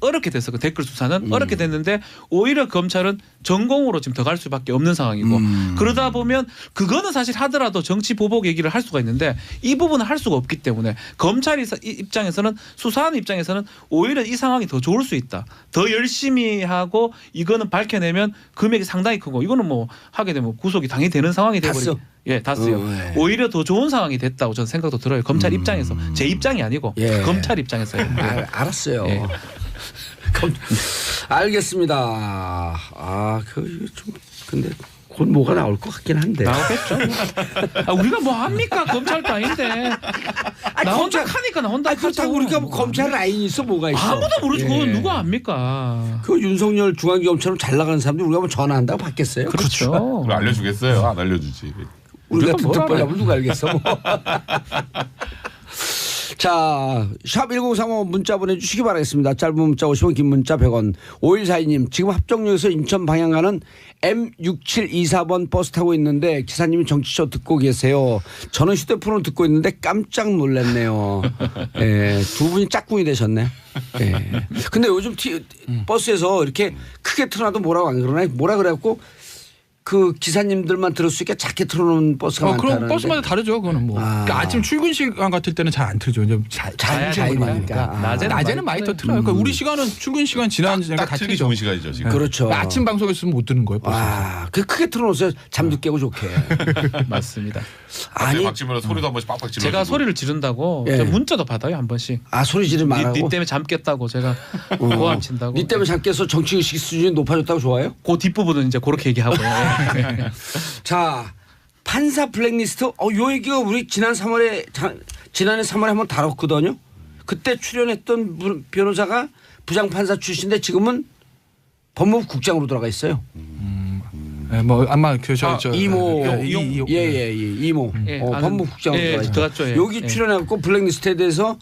어렵게 됐어. 그 댓글 수사는 어렵게 됐는데 오히려 검찰은 전공으로 지금 더 갈 수밖에 없는 상황이고 그러다 보면 그거는 사실 하더라도 정치 보복 얘기를 할 수가 있는데 이 부분은 할 수가 없기 때문에 검찰 입장에서는 수사하는 입장에서는 오히려 이 상황이 더 좋을 수 있다. 더 열심히 하고 이거는 밝혀내면 금액이 상당히 크고 이거는 뭐 하게 되면 구속이 당연히 되는 상황이 되버리고 다스요. 예. 오히려 더 좋은 상황이 됐다고 저는 생각도 들어요. 검찰 입장에서 제 입장이 아니고 예. 검찰 입장에서요. 알았어요. 예. 알겠습니다. 좀 근데 곧 뭐가 나올 것 같긴 한데. 나오겠죠. 우리가 뭐 합니까? 검찰도 아닌데. 나온다 하니까 나온다. 그렇다고 우리가 뭐 검찰 라인이 있어 뭐가 있어. 아무도 모르죠. 그건 예. 누가 압니까? 그 윤석열 중앙지검처럼 잘 나가는 사람들 우리가 뭐 전화한다고 받겠어요? 그렇죠. 그걸 알려주겠어요? 안 알려주지. 우리가 우리가 뭘 득득벌라면 누가 알겠어 뭐. 자, 샵 1035 문자 보내주시기 바라겠습니다. 짧은 문자 50원, 긴 문자 100원. 5142님, 지금 합정역에서 인천 방향 가는 M6724번 버스 타고 있는데 기사님이 정치쇼 듣고 계세요. 저는 휴대폰으로 듣고 있는데 깜짝 놀랐네요. 예, 두 분이 짝꿍이 되셨네. 예. 근데 요즘 버스에서 이렇게 크게 틀어놔도 뭐라고 안 그러나? 뭐라 그래갖고 그 기사님들만 들을 수 있게 작게 틀어놓은 버스가 많다는데. 그럼 버스마다 다르죠. 그거는 뭐. 그러니까 아침 출근 시간 같을 때는 잘 안 틀죠. 이제 자연스러우니까. 낮에는 많이 더 틀어요. 그러니까 우리 시간은 출근 시간 지난 지가 딱 다 틀기 틀죠. 좋은 시간이죠 지금. 그렇죠. 아침 방송에 있으면 못 듣는 거예요. 버스. 그 크게 틀어놓으세요. 잠도 깨고 좋게. 맞습니다. 아니 박지면 소리도 한 번씩 빡빡 질러. 제가 소리를 지른다고 예. 제가 문자도 받아요 한 번씩. 소리 지르지 말라고. 니 때문에 잠 깼다고 제가 고함 친다고. 니 때문에 잠 깨서 정치의식 수준이 높아졌다고 좋아요? 그 뒷부분은 이제 그렇게 얘기하고요. 자, 판사 블랙리스트. 요 얘기가 우리 지난해 3월에 한번 다뤘거든요. 그때 출연했던 변호사가 부장판사 출신인데 지금은 법무부 국장으로 돌아가 있어요. 네, 뭐 아마 이모. 이모. 이모. 예, 법무부 국장으로 예, 들어가 들어갔죠. 있죠. 예. 여기 예. 출연해갖고 블랙리스트에 대해서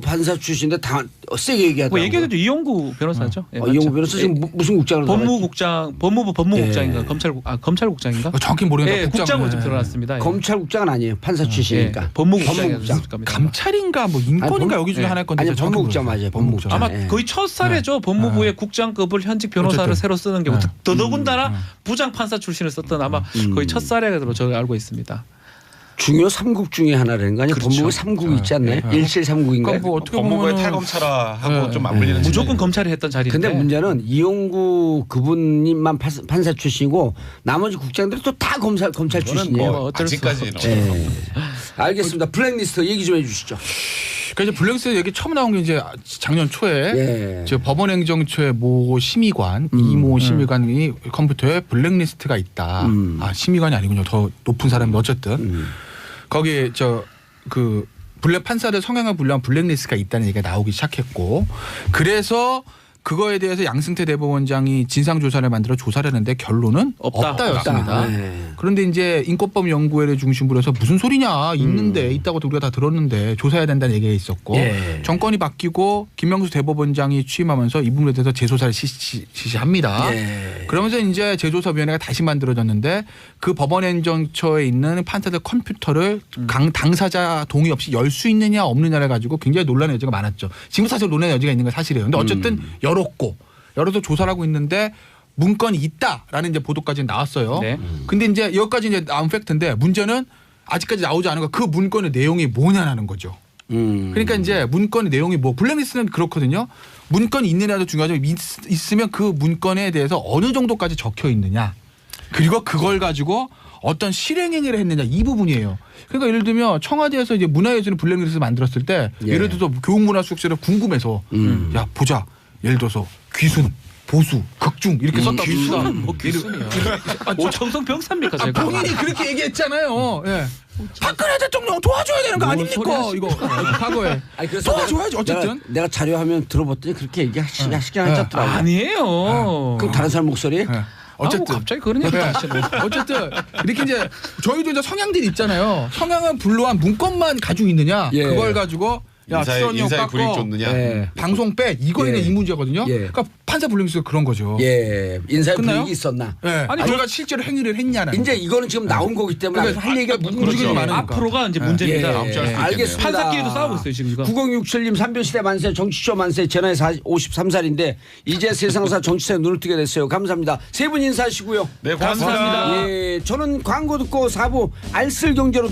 판사 출신인데 다 세게 얘기하더라고요. 뭐 얘기해도 이용구 변호사죠. 예, 이용구 맞죠. 변호사 지금 무슨 국장으로 들어가 있죠? 법무국장, 법무국장인가 예. 검찰국장인가? 정확히 모르겠는데 예, 국장으로 좀 네. 들어갔습니다. 예. 검찰국장은 아니에요. 판사 출신이니까. 예, 법무국장이 법무국장. 있을 겁니다. 감찰인가 뭐 인권인가 여기 중에 예. 하나일 건데 아니 정확히 법무국장 모르겠어요. 맞아요. 법무국장. 아마 예. 거의 첫 사례죠. 법무부의 국장급을 현직 변호사를 어쨌든. 새로 쓰는 게 더더군다나 부장 판사 출신을 썼던 아마 거의 첫 사례로 저는 알고 있습니다. 중요 3국 중에 하나라는 거 아니에요? 그렇죠. 법무부 3국이 있지 않나요? 예. 1739인가요? 그러니까 뭐 어떻게 법무부의 보면은 탈검찰하고 네. 좀 맞물리는. 무조건 검찰이 했던 자리인데. 근데 문제는 이용구 그분님만 판사 출신이고 나머지 국장들은 또 다 검찰 이거는 출신이에요. 뭐 어쩔 수 아직까지는. 예. 알겠습니다. 블랙리스트 얘기 좀 해주시죠. 그러니까 이제 블랙리스트 얘기 처음 나온 게 이제 작년 초에 예. 저 법원행정처의 모 심의관 이모 심의관이 컴퓨터에 블랙리스트가 있다. 심의관이 아니군요. 더 높은 사람이 어쨌든 거기에 그 블랙 판사들 성향을 분류한 블랙리스트가 있다는 얘기가 나오기 시작했고 그래서 그거에 대해서 양승태 대법원장이 진상조사를 만들어 조사를 했는데 결론은 없다였습니다. 네. 그런데 이제 인권법 연구회를 중심으로 해서 무슨 소리냐 있는데 있다고 우리가 다 들었는데 조사해야 된다는 얘기가 있었고 예. 정권이 바뀌고 김명수 대법원장이 취임하면서 이 부분에 대해서 재조사를 실시합니다. 예. 그러면서 이제 재조사위원회가 다시 만들어졌는데 그 법원행정처에 있는 판사들 컴퓨터를 당사자 동의 없이 열 수 있느냐 없느냐를 가지고 굉장히 논란의 여지가 많았죠. 지금 사실 논란의 여지가 있는 건 사실이에요. 근데 어쨌든 열어서 조사를 하고 있는데 문건이 있다라는 이제 보도까지 나왔어요. 네. 근데 이제 여기까지 이제 나온 팩트인데 문제는 아직까지 나오지 않은 거 그 문건의 내용이 뭐냐라는 거죠. 그러니까 이제 문건의 내용이 뭐 블랙리스트는 그렇거든요. 문건이 있느냐도 중요하죠. 있으면 그 문건에 대해서 어느 정도까지 적혀 있느냐. 그리고 그걸 가지고 어떤 실행행위를 했느냐 이 부분이에요. 그러니까 예를 들면 청와대에서 이제 문화예술 블랙리스트 만들었을 때 예. 예를 들어서 교육문화수석실을 궁금해서 야 보자. 예를 들어서 귀순, 보수, 극중 이렇게 썼다. 귀순 뭐 귀순이야. 오청성 병사입니까 제가? 본인이 그렇게 얘기했잖아요. 예. 박근혜 대통령 도와줘야 되는 거 뭔 아닙니까? 소리 이거 과거에. 아니, 그래서 도와줘야지 어쨌든. 내가 자료화면 들어봤더니 그렇게 얘기하시긴 하셨더라고요. 아니에요. 그럼 다른 사람 목소리? 예. 어쨌든 뭐 갑자기 그런 얘기 하시네. 어쨌든 이렇게 이제 저희도 이제 성향들이 있잖아요. 성향은 불로한 문건만 가지고 있느냐 예. 그걸 가지고 야 수원이 인사에 불이익 깎고 줬느냐. 예. 방송 빼 이거에는 예. 이 문제거든요. 예. 그러니까 판사 블랙리스트가 그런 거죠. 예. 인사에 끝나요? 불이익이 있었나? 예. 아니, 저희가 실제로 행위를 했냐는. 이제 이거는 지금 나온 거기 때문에 그러니까 할 얘기가 그렇죠. 문제가 많으니까. 앞으로가 이제 문제입니다. 예. 다음 주에 할수 알겠습니다. 판사끼리도 싸우고 있어요 지금 이거. 9067님 삼변시대 만세 정치쇼 만세 전화에 53살인데 이제 세상사 정치사에 눈을 뜨게 됐어요. 감사합니다. 세 분 인사하시고요. 네, 고맙습니다. 예, 저는 광고 듣고 4부 알쓸경제로